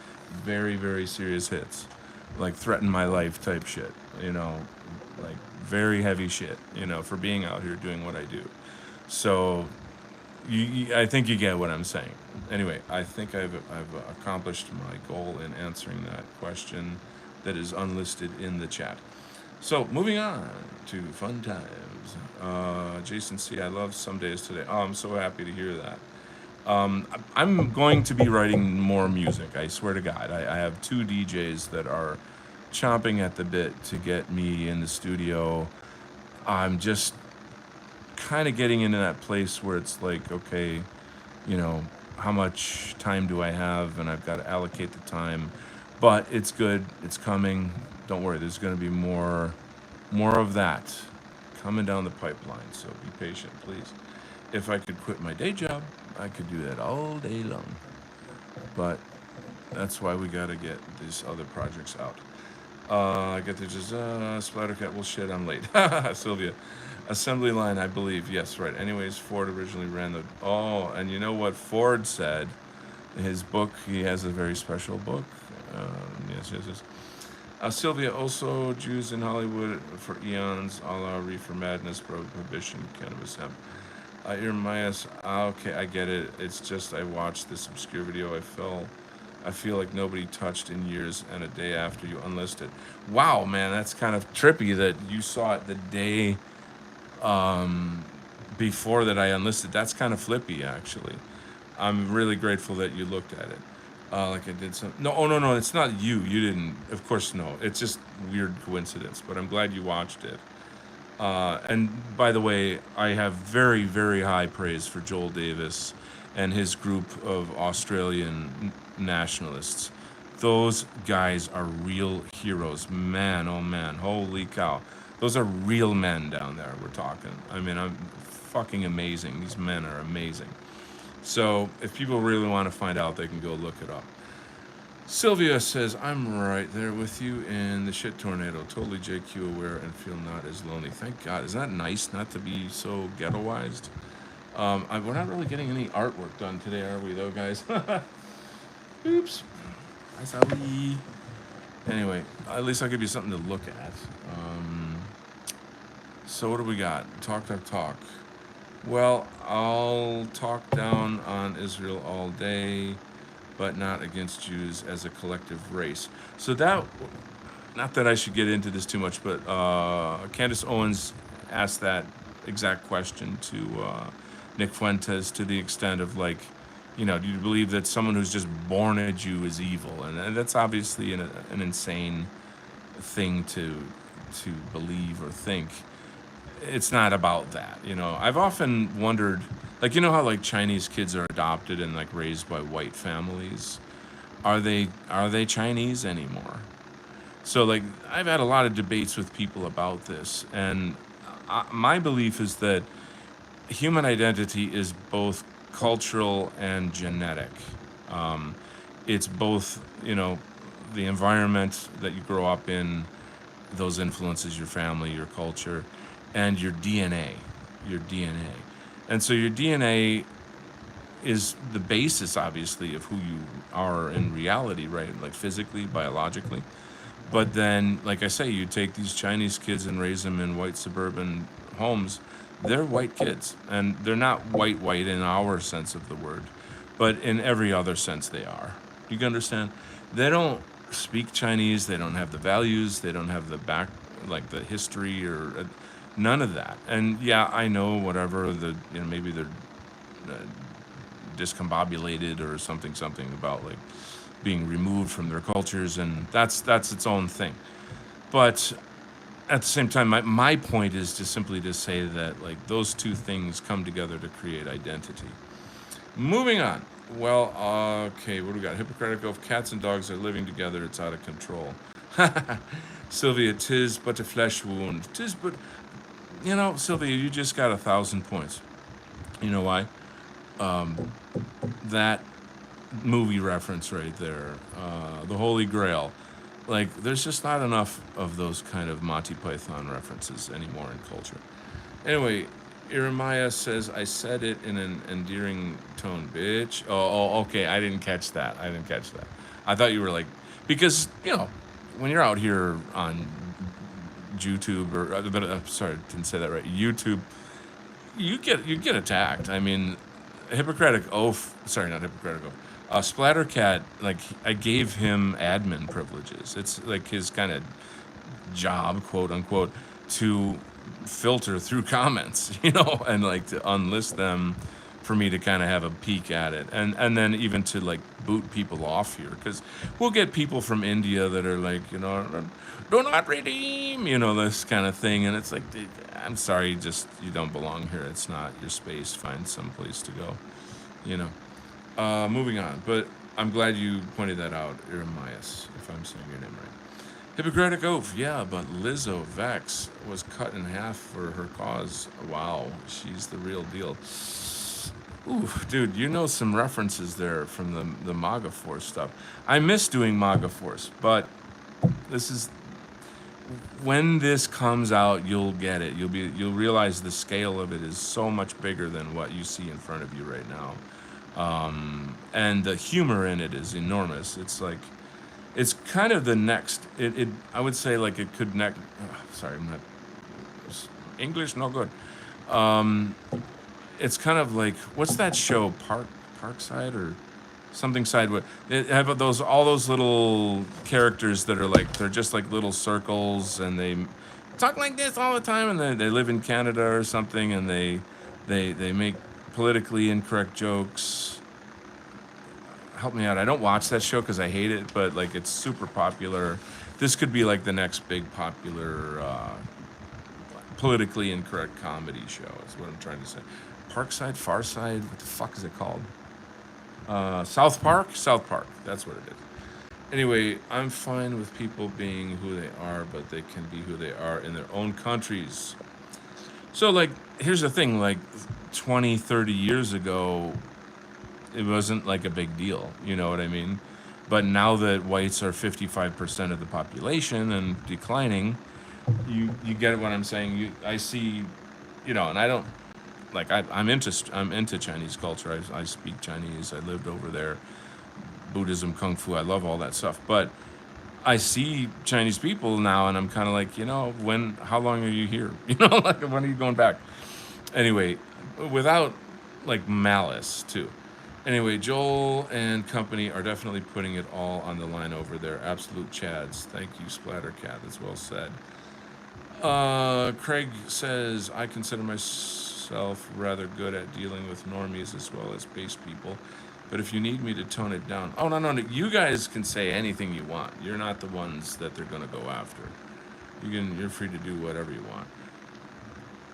Very, very serious hits. Like threaten my life type shit, like very heavy shit, for being out here doing what I do. So I think you get what I'm saying. Anyway, I think I've accomplished my goal in answering that question that is unlisted in the chat. So moving on to fun times. Jason C, I love Some Days Today. Oh, I'm so happy to hear that. I'm going to be writing more music, I swear to God. I have 2 DJs that are chomping at the bit to get me in the studio. I'm just kind of getting into that place where it's like, okay, how much time do I have? And I've got to allocate the time. But it's good. It's coming. Don't worry. There's going to be more of that coming down the pipeline. So be patient, please. If I could quit my day job, I could do that all day long. But that's why we got to get these other projects out. I get to just, Splattercat, well shit, I'm late. Sylvia. Assembly line, I believe. Yes, right. Anyways, Ford originally ran the, and you know what Ford said? His book, he has a very special book. Yes. Sylvia, also Jews in Hollywood for eons, a la Reefer Madness, Prohibition, Cannabis Hemp. Irmias, okay, I get it. It's just I watched this obscure video. I feel like nobody touched in years, and a day after you unlisted. Wow, man, that's kind of trippy that you saw it the day before that I unlisted. That's kind of flippy, actually. I'm really grateful that you looked at it. Like I did some. No, it's not you. You didn't. Of course, no. It's just weird coincidence, but I'm glad you watched it. And by the way, I have very, very high praise for Joel Davis and his group of Australian nationalists. Those guys are real heroes. Man, oh man, holy cow. Those are real men down there we're talking. I mean, I'm fucking amazing. These men are amazing. So if people really want to find out, they can go look it up. Sylvia says, I'm right there with you in the shit tornado. Totally JQ aware and feel not as lonely. Thank God. Isn't that nice not to be so ghettoized? We're not really getting any artwork done today, are we, though, guys? Oops. Sorry. Anyway, at least I'll give you something to look at. So what do we got? Talk. Well, I'll talk down on Israel all day, but not against Jews as a collective race. So that, not that I should get into this too much, but Candace Owens asked that exact question to Nick Fuentes to the extent of like, do you believe that someone who's just born a Jew is evil? And that's obviously an insane thing to believe or think. It's not about that. I've often wondered Like, you know how like Chinese kids are adopted and like raised by white families? Are they Chinese anymore? So like I've had a lot of debates with people about this, and my belief is that human identity is both cultural and genetic. Um, it's both, the environment that you grow up in, those influences your family, your culture, and your DNA, your DNA. And so your DNA is the basis, obviously, of who you are in reality, right? Like physically, biologically. But then, like I say, you take these Chinese kids and raise them in white suburban homes. They're white kids, and they're not white in our sense of the word, but in every other sense they are. You can understand? They don't speak Chinese. They don't have the values. They don't have the like the history or none of that. And yeah, I know whatever maybe they're uh, discombobulated or something about like being removed from their cultures, and that's its own thing. But at the same time, my point is to simply to say that like those two things come together to create identity. Moving on. Well, okay, what do we got? Hippocratic oath: cats and dogs are living together. It's out of control. Sylvia, tis but a flesh wound. Tis but, Sylvia, you just got 1,000 points. You know why? That movie reference right there, the Holy Grail. Like, there's just not enough of those kind of Monty Python references anymore in culture. Anyway, Jeremiah says, I said it in an endearing tone, bitch. Okay. I didn't catch that. I thought you were like, because, when you're out here on YouTube sorry, I didn't say that right. YouTube, you get attacked. I mean, Hippocratic Oath. Sorry, not Hippocratic Oath. Splattercat, like I gave him admin privileges. It's like his kind of job, quote unquote, to filter through comments, and like to unlist them for me to kind of have a peek at it, and then even to like boot people off here, because we'll get people from India that are like, do not redeem, this kind of thing, and it's like, dude, I'm sorry, just you don't belong here. It's not your space. Find some place to go, you know. Moving on, but I'm glad you pointed that out, Eremias, if I'm saying your name right. Hippocratic Oath, yeah, but Lizzo Vex was cut in half for her cause. Wow, she's the real deal. Ooh, dude, you know some references there from the MAGA Force stuff. I miss doing MAGA Force, but this is when this comes out, you'll get it. You'll realize the scale of it is so much bigger than what you see in front of you right now. And the humor in it is enormous. It's like, it's kind of the next. I would say like it could next. Sorry, I'm not English. No good. It's kind of like, what's that show? Parkside or something side. They have all those little characters that are like, they're just like little circles, and they talk like this all the time, and they live in Canada or something, and they make politically incorrect jokes. Help me out. I don't watch that show because I hate it, but like it's super popular. This could be like the next big popular politically incorrect comedy show, is what I'm trying to say. Parkside, Farside, what the fuck is it called? South Park? South Park, that's what it is. Anyway, I'm fine with people being who they are, but they can be who they are in their own countries. So, like, here's the thing, like, 20, 30 years ago, it wasn't like a big deal, you know what I mean? But now that whites are 55% of the population and declining, you get what I'm saying. I see, and I don't, like, I'm into Chinese culture. I speak Chinese. I lived over there. Buddhism, Kung Fu. I love all that stuff. But I see Chinese people now, and I'm kind of like, how long are you here? Like, when are you going back? Anyway, without like malice too. Anyway, Joel and company are definitely putting it all on the line over there. Absolute chads. Thank you, Splattercat. That's well said. Craig says, I consider myself rather good at dealing with normies as well as base people. But if you need me to tone it down, no, you guys can say anything you want. You're not the ones that they're gonna go after. You're free to do whatever you want.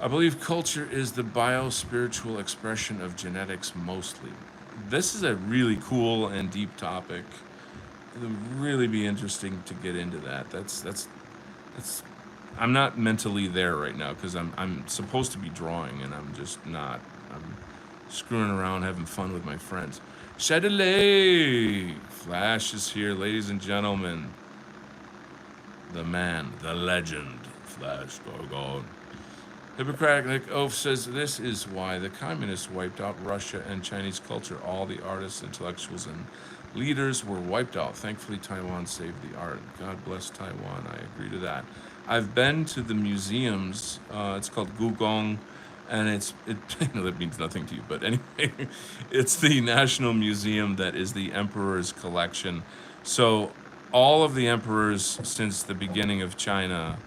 I believe culture is the bio-spiritual expression of genetics mostly. This is a really cool and deep topic. It'll really be interesting to get into that. That's I'm not mentally there right now because I'm supposed to be drawing and I'm just not. I'm screwing around having fun with my friends. Chatelet! Flash is here, ladies and gentlemen. The man, the legend, Flash Gorgon. Hippocratic Oath says this is why the communists wiped out Russia and Chinese culture. All the artists, intellectuals, and leaders were wiped out. Thankfully, Taiwan saved the art. God bless Taiwan. I agree to that. I've been to the museums. It's called Gugong, and it that means nothing to you, but anyway, it's the national museum that is the emperor's collection. So all of the emperors since the beginning of China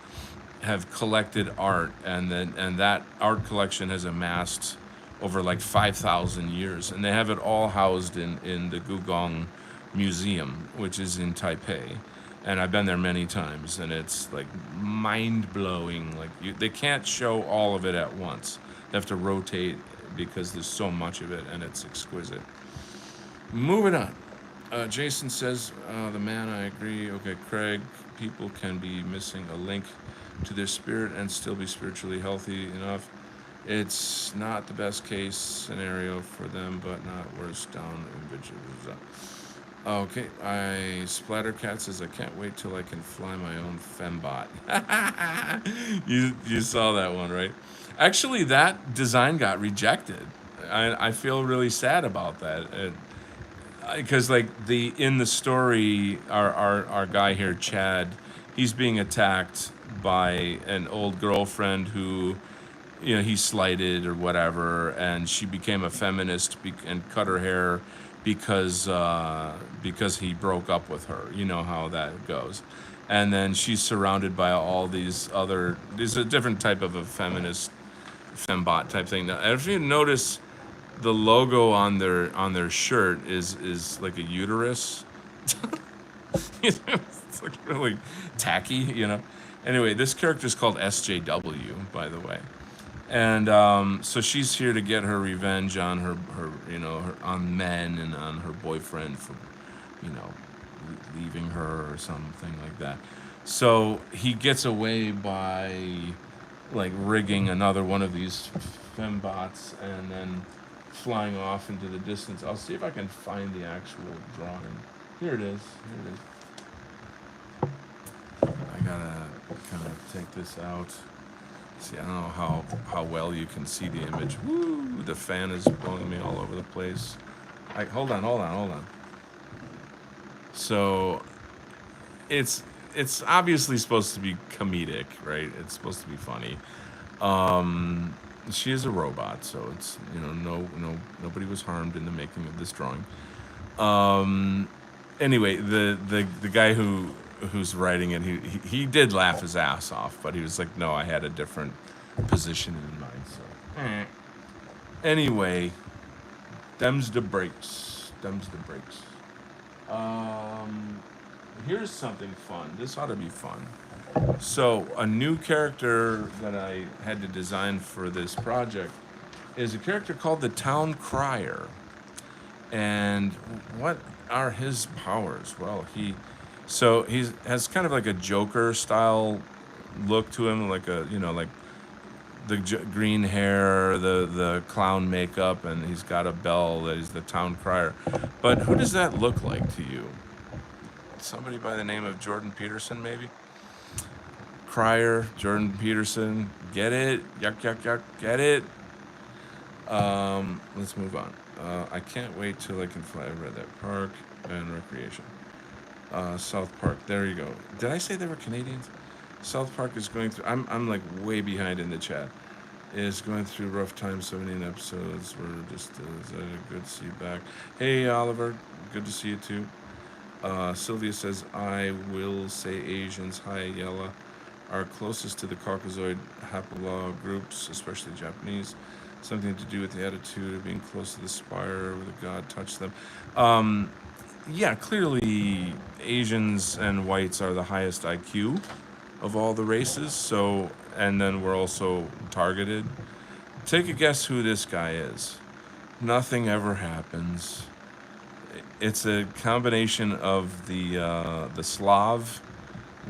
have collected art, and that art collection has amassed over like 5,000 years, and they have it all housed in the Gugong Museum, which is in Taipei. And I've been there many times, and it's like mind blowing. Like they can't show all of it at once; they have to rotate because there's so much of it, and it's exquisite. Moving on. Jason says, the man, I agree. Okay, Craig, people can be missing a link to their spirit and still be spiritually healthy enough. It's not the best case scenario for them, but not worse down individuals. Okay, Splattercat says, I can't wait till I can fly my own fembot. You saw that one, right? Actually, that design got rejected. I feel really sad about that. Because like in the story, our guy here, Chad, he's being attacked by an old girlfriend who, he slighted or whatever, and she became a feminist and cut her hair because he broke up with her. You know how that goes. And then she's surrounded by all these other. There's a different type of a feminist fembot type thing. Now, if you notice, the logo on their shirt is like a uterus. It's like really tacky. Anyway, this character is called SJW, by the way, and so she's here to get her revenge on her on men and on her boyfriend for, leaving her or something like that. So he gets away by like rigging another one of these fembots and then flying off into the distance. I'll see if I can find the actual drawing. Here it is. I gotta kind of take this out. See, I don't know how well you can see the image. Woo! The fan is blowing me all over the place. Hold on. So, it's obviously supposed to be comedic, right? It's supposed to be funny. She is a robot, so it's nobody was harmed in the making of this drawing. Anyway, the guy who's writing it, he did laugh his ass off, but he was like, no, I had a different position in mind. So anyway, them's the breaks. Here's something fun. This ought to be fun. So a new character that I had to design for this project is a character called the Town Crier. And what are his powers? Well, he has kind of like a Joker style look to him, like like the green hair, the clown makeup, and he's got a bell that he's the Town Crier. But who does that look like to you? Somebody by the name of Jordan Peterson, maybe? Crier, Jordan Peterson, get it? Yuck, get it? Let's move on. I can't wait till I can fly. I read that. Park and Recreation. South Park. There you go. Did I say they were Canadians? South Park is going through. I'm like way behind in the chat. Is going through rough times. 17 episodes. We're just is that a good to see you back? Hey Oliver, good to see you too. Sylvia says I will say Asians. Hi Yella. Are closest to the Caucasoid haplog groups, especially Japanese. Something to do with the attitude of being close to the spire where the god touched them. Yeah, clearly Asians and whites are the highest IQ of all the races. So, and then we're also targeted. Take a guess who this guy is. Nothing ever happens. It's a combination of the Slav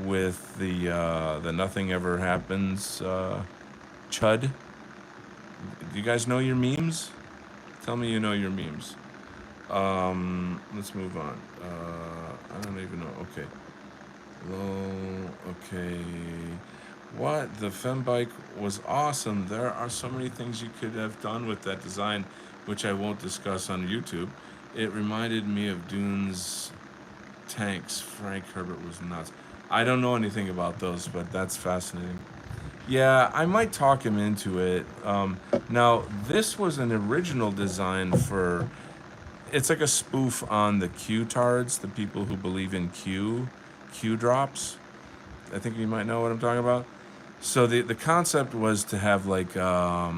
with the nothing ever happens chud. Do you guys know your memes? Tell me you know your memes. Let's move on. I don't even know. Okay. Low. Okay. What? The Fembike was awesome. There are so many things you could have done with that design, which I won't discuss on YouTube. It reminded me of Dune's tanks. Frank Herbert was nuts. I don't know anything about those, but that's fascinating. Yeah, I might talk him into it. Now, this was an original design for. It's like a spoof on the Q-tards, the people who believe in Q drops. I think you might know what I'm talking about. So the concept was to have like the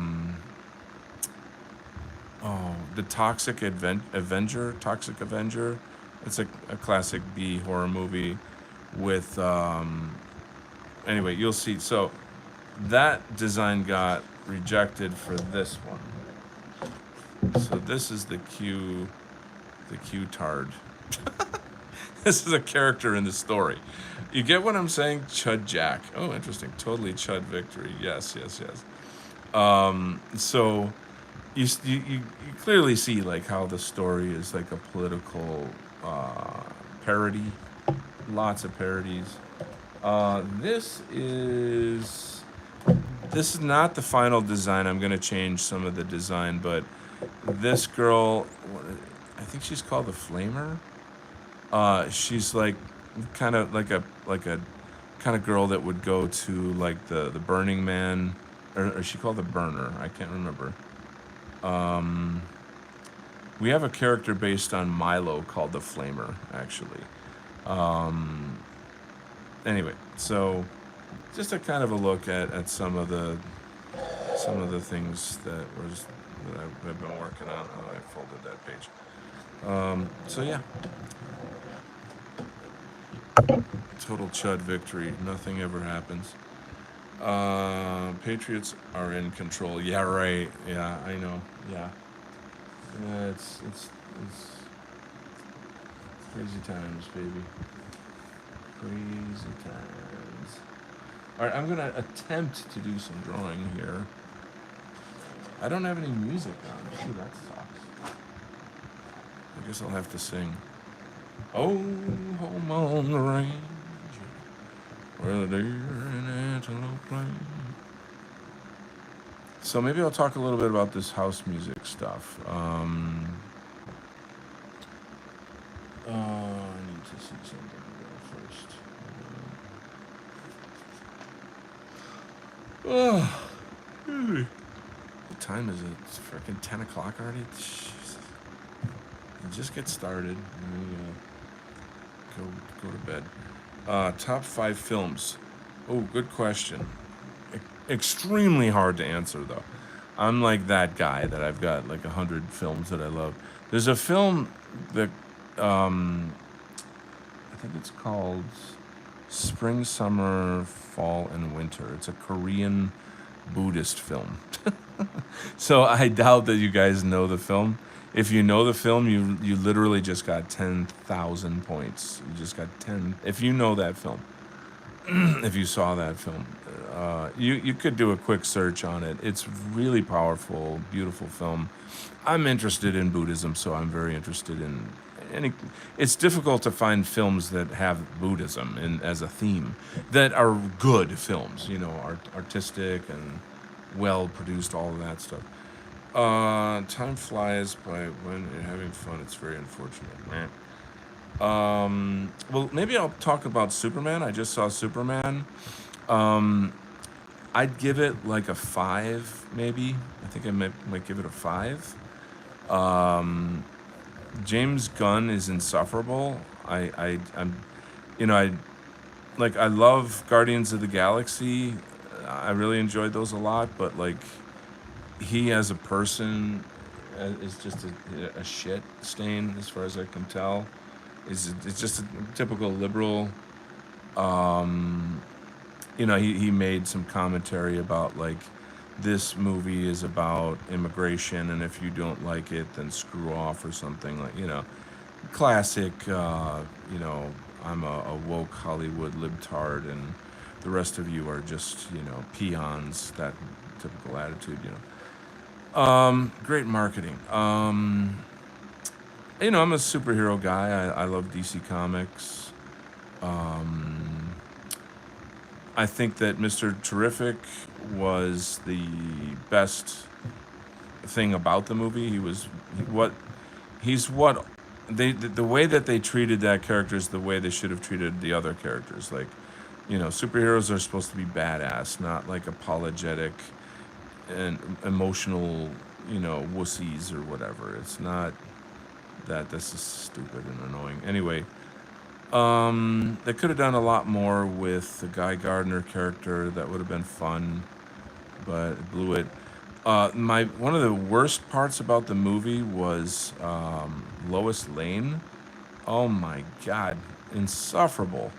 Toxic Avenger. It's a classic B horror movie with anyway, you'll see. So that design got rejected for this one. So this is the Q-tard. This is a character in the story. You get what I'm saying? Chud Jack. Oh, interesting. Totally Chud Victory. Yes, yes, yes. So you clearly see like how the story is like a political parody. Lots of parodies. This is not the final design. I'm gonna change some of the design, but this girl, I think she's called the Flamer. She's like kind of like a kind of girl that would go to like the Burning Man, or is she called the Burner? I can't remember. We have a character based on Milo called the Flamer, actually. Anyway, so just a kind of a look at some of the things that I've been working on. Oh, I folded that page. So yeah, total Chud victory. Nothing ever happens. Patriots are in control. Yeah, right. Yeah, I know. Yeah. It's crazy times, baby. Crazy times. All right, I'm gonna attempt to do some drawing here. I don't have any music on. Ooh, that sucks. I guess I'll have to sing. Oh, home on the range, where the deer and antelope play. So maybe I'll talk a little bit about this house music stuff. I need to see something first. Oh, what time is it? It's freaking 10 o'clock already? Jesus. Just get started. Go to bed. Top 5 films. Oh, good question. Extremely hard to answer, though. I'm like that guy that I've got like 100 films that I love. There's a film that I think it's called Spring, Summer, Fall, and Winter. It's a Korean Buddhist film. So I doubt that you guys know the film. If you know the film, you literally just got 10,000 points. You just got 10. If you know that film, if you saw that film, you could do a quick search on it. It's really powerful, beautiful film. I'm interested in Buddhism, so I'm very interested in any. It's difficult to find films that have Buddhism as a theme that are good films. Artistic and well produced, all of that stuff. Time flies by when you're having fun. It's very unfortunate. Well, maybe I'll talk about Superman. I just saw Superman. I'd give it like a 5, maybe. I think I might give it a 5. James Gunn is insufferable. I'm, I love Guardians of the Galaxy. I really enjoyed those a lot, but like, he as a person is just a shit stain, as far as I can tell. It's just a typical liberal. he made some commentary about like this movie is about immigration, and if you don't like it, then screw off or something like classic. I'm a woke Hollywood libtard, and the rest of you are just peons. That typical attitude. Great marketing. I'm a superhero guy. I love DC Comics. Um, I think that Mr. Terrific was the best thing about the movie. He's what the way that they treated that character is the way they should have treated the other characters. Like, superheroes are supposed to be badass, not like apologetic and emotional, wussies or whatever. It's not that. This is stupid and annoying. Anyway, they could have done a lot more with the Guy Gardner character. That would have been fun, but it blew it. My one of the worst parts about the movie was Lois Lane. Oh my God, insufferable,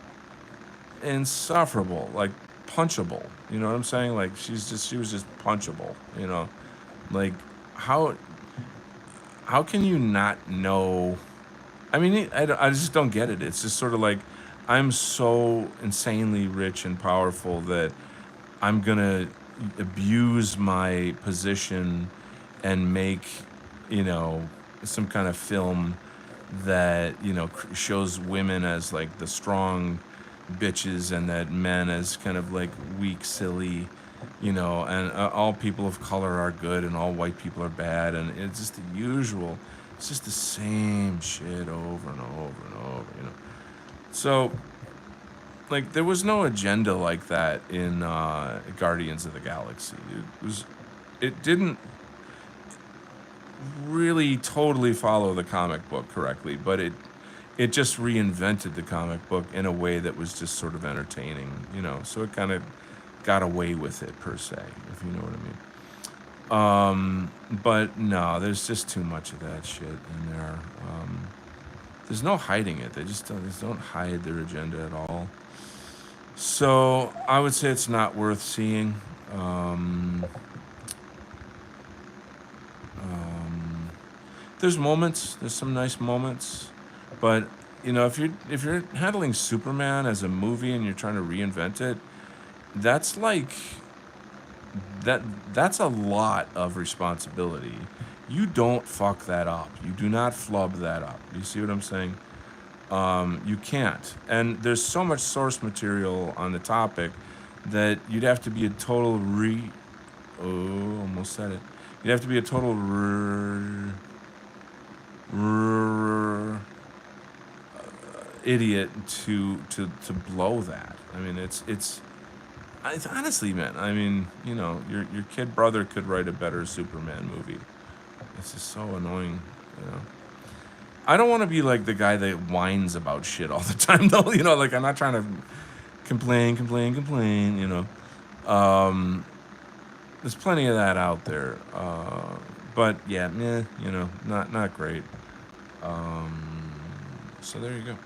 insufferable, like punchable. You know what I'm saying? Like she was just punchable. Like how how can you not know? I mean, I just don't get it. It's just sort of like I'm so insanely rich and powerful that I'm gonna abuse my position and make, you know, some kind of film that shows women as like the strong bitches and that men as kind of like weak, silly, and all people of color are good and all white people are bad, and it's just the usual. It's just the same shit over and over and over. So like there was no agenda like that in Guardians of the Galaxy. It didn't really totally follow the comic book correctly, but it just reinvented the comic book in a way that was just sort of entertaining. So it kind of got away with it per se, if you know what I mean. But no, there's just too much of that shit in there. There's no hiding it. They just don't hide their agenda at all. So I would say it's not worth seeing. Um, um, there's some nice moments, but if you're handling Superman as a movie and you're trying to reinvent it, that's like that's a lot of responsibility. You don't fuck that up. You do not flub that up. You see what I'm saying? You can't. And there's so much source material on the topic that you'd have to be a total almost said it. You'd have to be a total idiot to blow that. I mean, it's honestly, man. I mean, your kid brother could write a better Superman movie. It's just so annoying, you know. I don't want to be like the guy that whines about shit all the time, though. Like I'm not trying to complain. Um, there's plenty of that out there. But yeah, not great. Um, so there you go.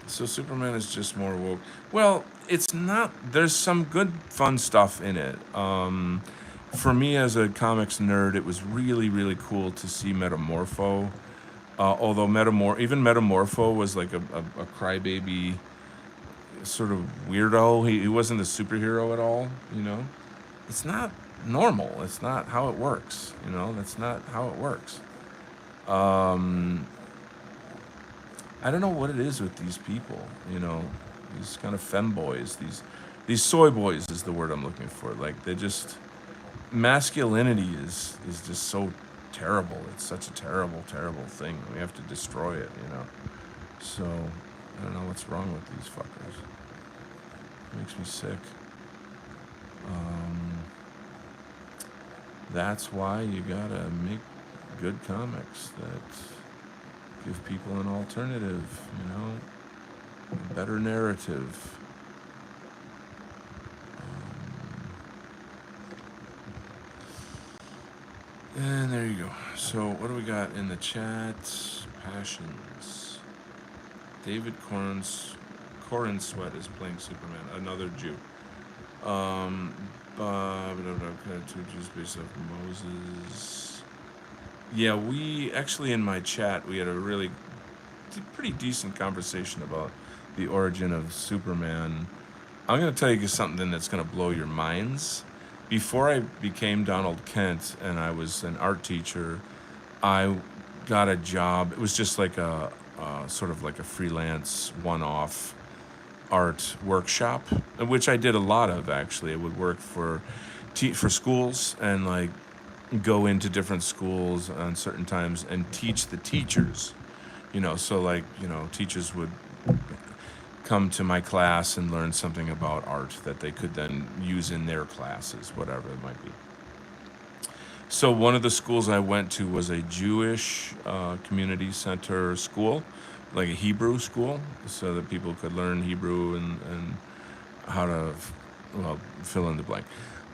So Superman is just more woke. Well, it's not. There's some good, fun stuff in it. For me as a comics nerd, it was really, really cool to see Metamorpho. Although even Metamorpho was like a crybaby sort of weirdo. He wasn't a superhero at all. It's not normal. It's not how it works. That's not how it works. Um, I don't know what it is with these people. These kind of femboys. These soy boys is the word I'm looking for. Like they just masculinity is just so terrible. It's such a terrible, terrible thing. We have to destroy it. So I don't know what's wrong with these fuckers. It makes me sick. Um, that's why you gotta make good comics that give people an alternative. A better narrative. And there you go. So what do we got in the chat? Passions. David Corn Sweat is playing Superman. Another Jew. Two Jews based off Moses. Yeah, we actually in my chat we had a really pretty decent conversation about the origin of Superman. I'm going to tell you something that's going to blow your minds. Before I became Donald Kent and I was an art teacher, I got a job. It was just like a sort of like a freelance one-off art workshop, which I did a lot of actually. I would work for schools and like go into different schools on certain times and teach the teachers. So like, teachers would come to my class and learn something about art that they could then use in their classes, whatever it might be. So one of the schools I went to was a Jewish community center school, like a Hebrew school, so that people could learn Hebrew and how to, fill in the blank.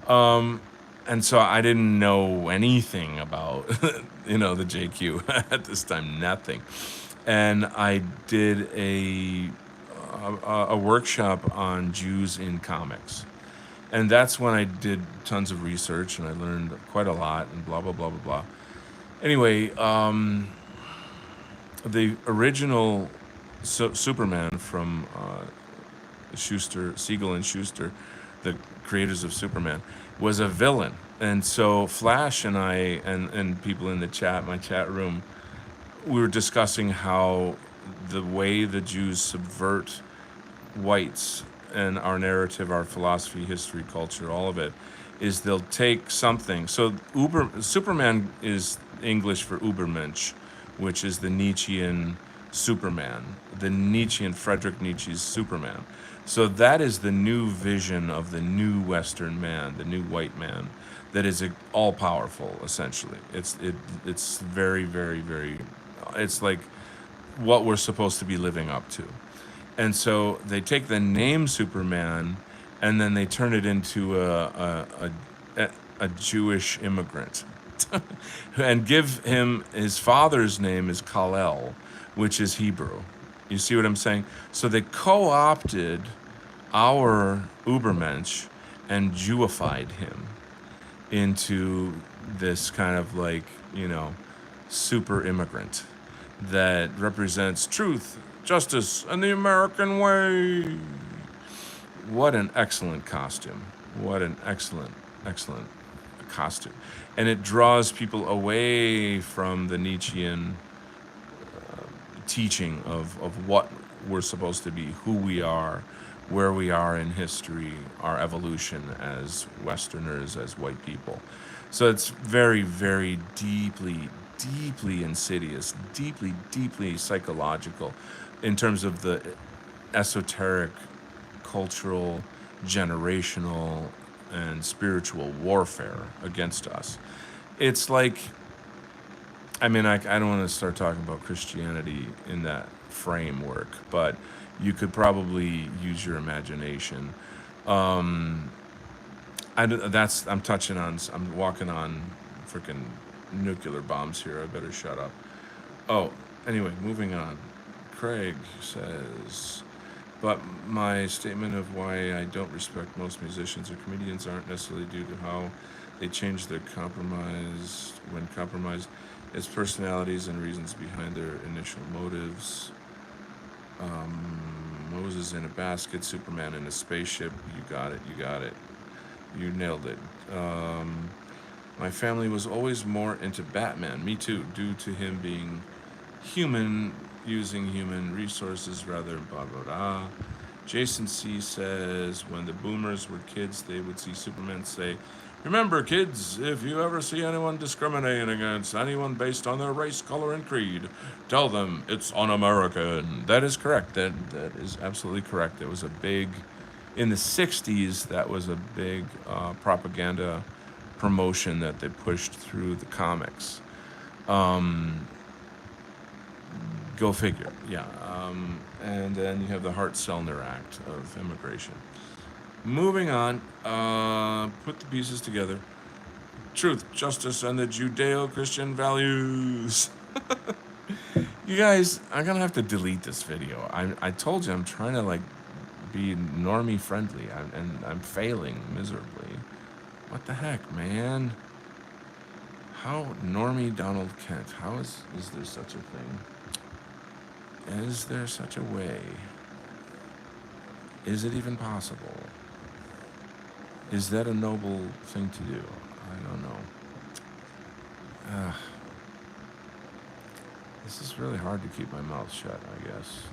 And so I didn't know anything about, the JQ at this time, nothing. And I did a workshop on Jews in comics. And that's when I did tons of research and I learned quite a lot and blah, blah, blah, blah, blah. Anyway, the original Superman from Siegel and Schuster, the creators of Superman, was a villain. And so Flash and I and people in the chat, my chat room, we were discussing how the way the Jews subvert whites and our narrative, our philosophy, history, culture, all of it, is they'll take something. So Superman is English for Übermensch, which is the Nietzschean Superman, the Nietzschean Friedrich Nietzsche's Superman. So that is the new vision of the new Western man, the new white man, that is all powerful. Essentially, it's very, very, very. It's like what we're supposed to be living up to. And so they take the name Superman and then they turn it into a Jewish immigrant and give him his father's name is Kal-El, which is Hebrew. You see what I'm saying? So they co-opted our Übermensch and Jewified him into this kind of like, super immigrant that represents truth, justice, and the American way. What an excellent costume. What an excellent, excellent costume. And it draws people away from the Nietzschean teaching of what we're supposed to be, who we are, where we are in history, our evolution as Westerners, as white people. So it's very, very deeply, deeply insidious, deeply, deeply psychological in terms of the esoteric, cultural, generational, and spiritual warfare against us. It's like, I don't want to start talking about Christianity in that framework, but you could probably use your imagination. I'm walking on freaking nuclear bombs here. I better shut up. Oh, anyway, moving on. Craig says, but my statement of why I don't respect most musicians or comedians aren't necessarily due to how they change their compromised. It's personalities and reasons behind their initial motives. Moses in a basket, Superman in a spaceship. You got it. You nailed it. My family was always more into Batman. Me too, due to him being human, using human resources rather blah, blah, blah. Jason C. says, when the boomers were kids, they would see Superman say, remember, kids, if you ever see anyone discriminating against anyone based on their race, color, and creed, tell them it's un-American. That is correct. That is absolutely correct. It was a big, in the 60s, that was a big propaganda promotion that they pushed through the comics. Go figure, yeah. And then you have the Hart-Sellner Act of immigration. Moving on, put the pieces together. Truth, justice, and the Judeo-Christian values. You guys, I'm gonna have to delete this video. I told you I'm trying to be normie friendly, and I'm failing miserably. What the heck, man? How normie Donald Kent? How is there such a thing? Is there such a way? Is it even possible? Is that a noble thing to do? I don't know. This is really hard to keep my mouth shut, I guess.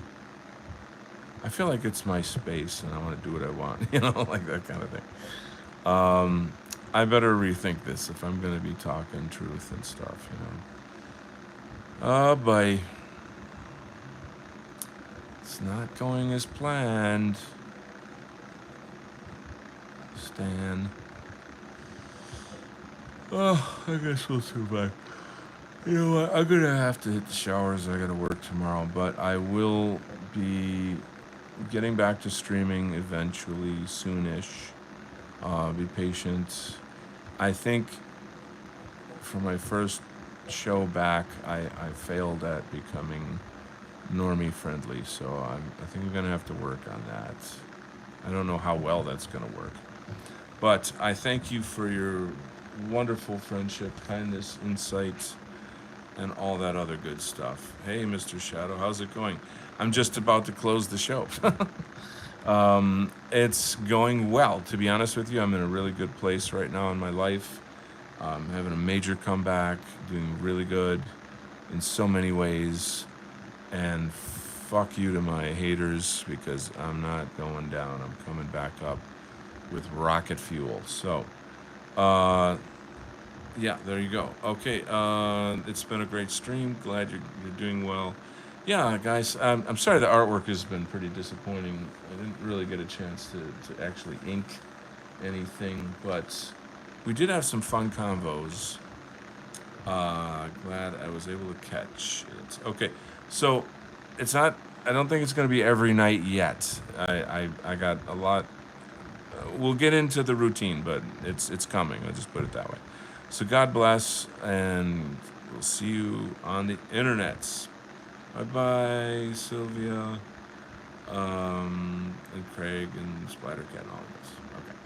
I feel like it's my space and I want to do what I want, like that kind of thing. I better rethink this if I'm going to be talking truth and stuff, Oh, boy. It's not going as planned. Stan. Oh, I guess we'll survive. You know what? I'm going to have to hit the showers. I got to work tomorrow, but I will be getting back to streaming eventually, soonish. Be patient. I think for my first show back, I failed at becoming normie friendly, so I think I'm gonna have to work on that. I don't know how well that's gonna work, but I thank you for your wonderful friendship, kindness, insight, and all that other good stuff. Hey, Mr. Shadow, how's it going? I'm just about to close the show. It's going well, to be honest with you. I'm in a really good place right now in my life. Having a major comeback, doing really good in so many ways. And fuck you to my haters, because I'm not going down. I'm coming back up with rocket fuel. So, yeah, there you go. Okay, it's been a great stream. Glad you're doing well. Yeah, guys, I'm sorry the artwork has been pretty disappointing. I didn't really get a chance to actually ink anything, but we did have some fun convos. Glad I was able to catch it. Okay, so it's not. I don't think it's going to be every night yet. I got a lot. We'll get into the routine, but it's coming. I'll just put it that way. So God bless, and we'll see you on the internets. Bye-bye, Sylvia, and Craig, and Spider-Cat, and all of this. Okay.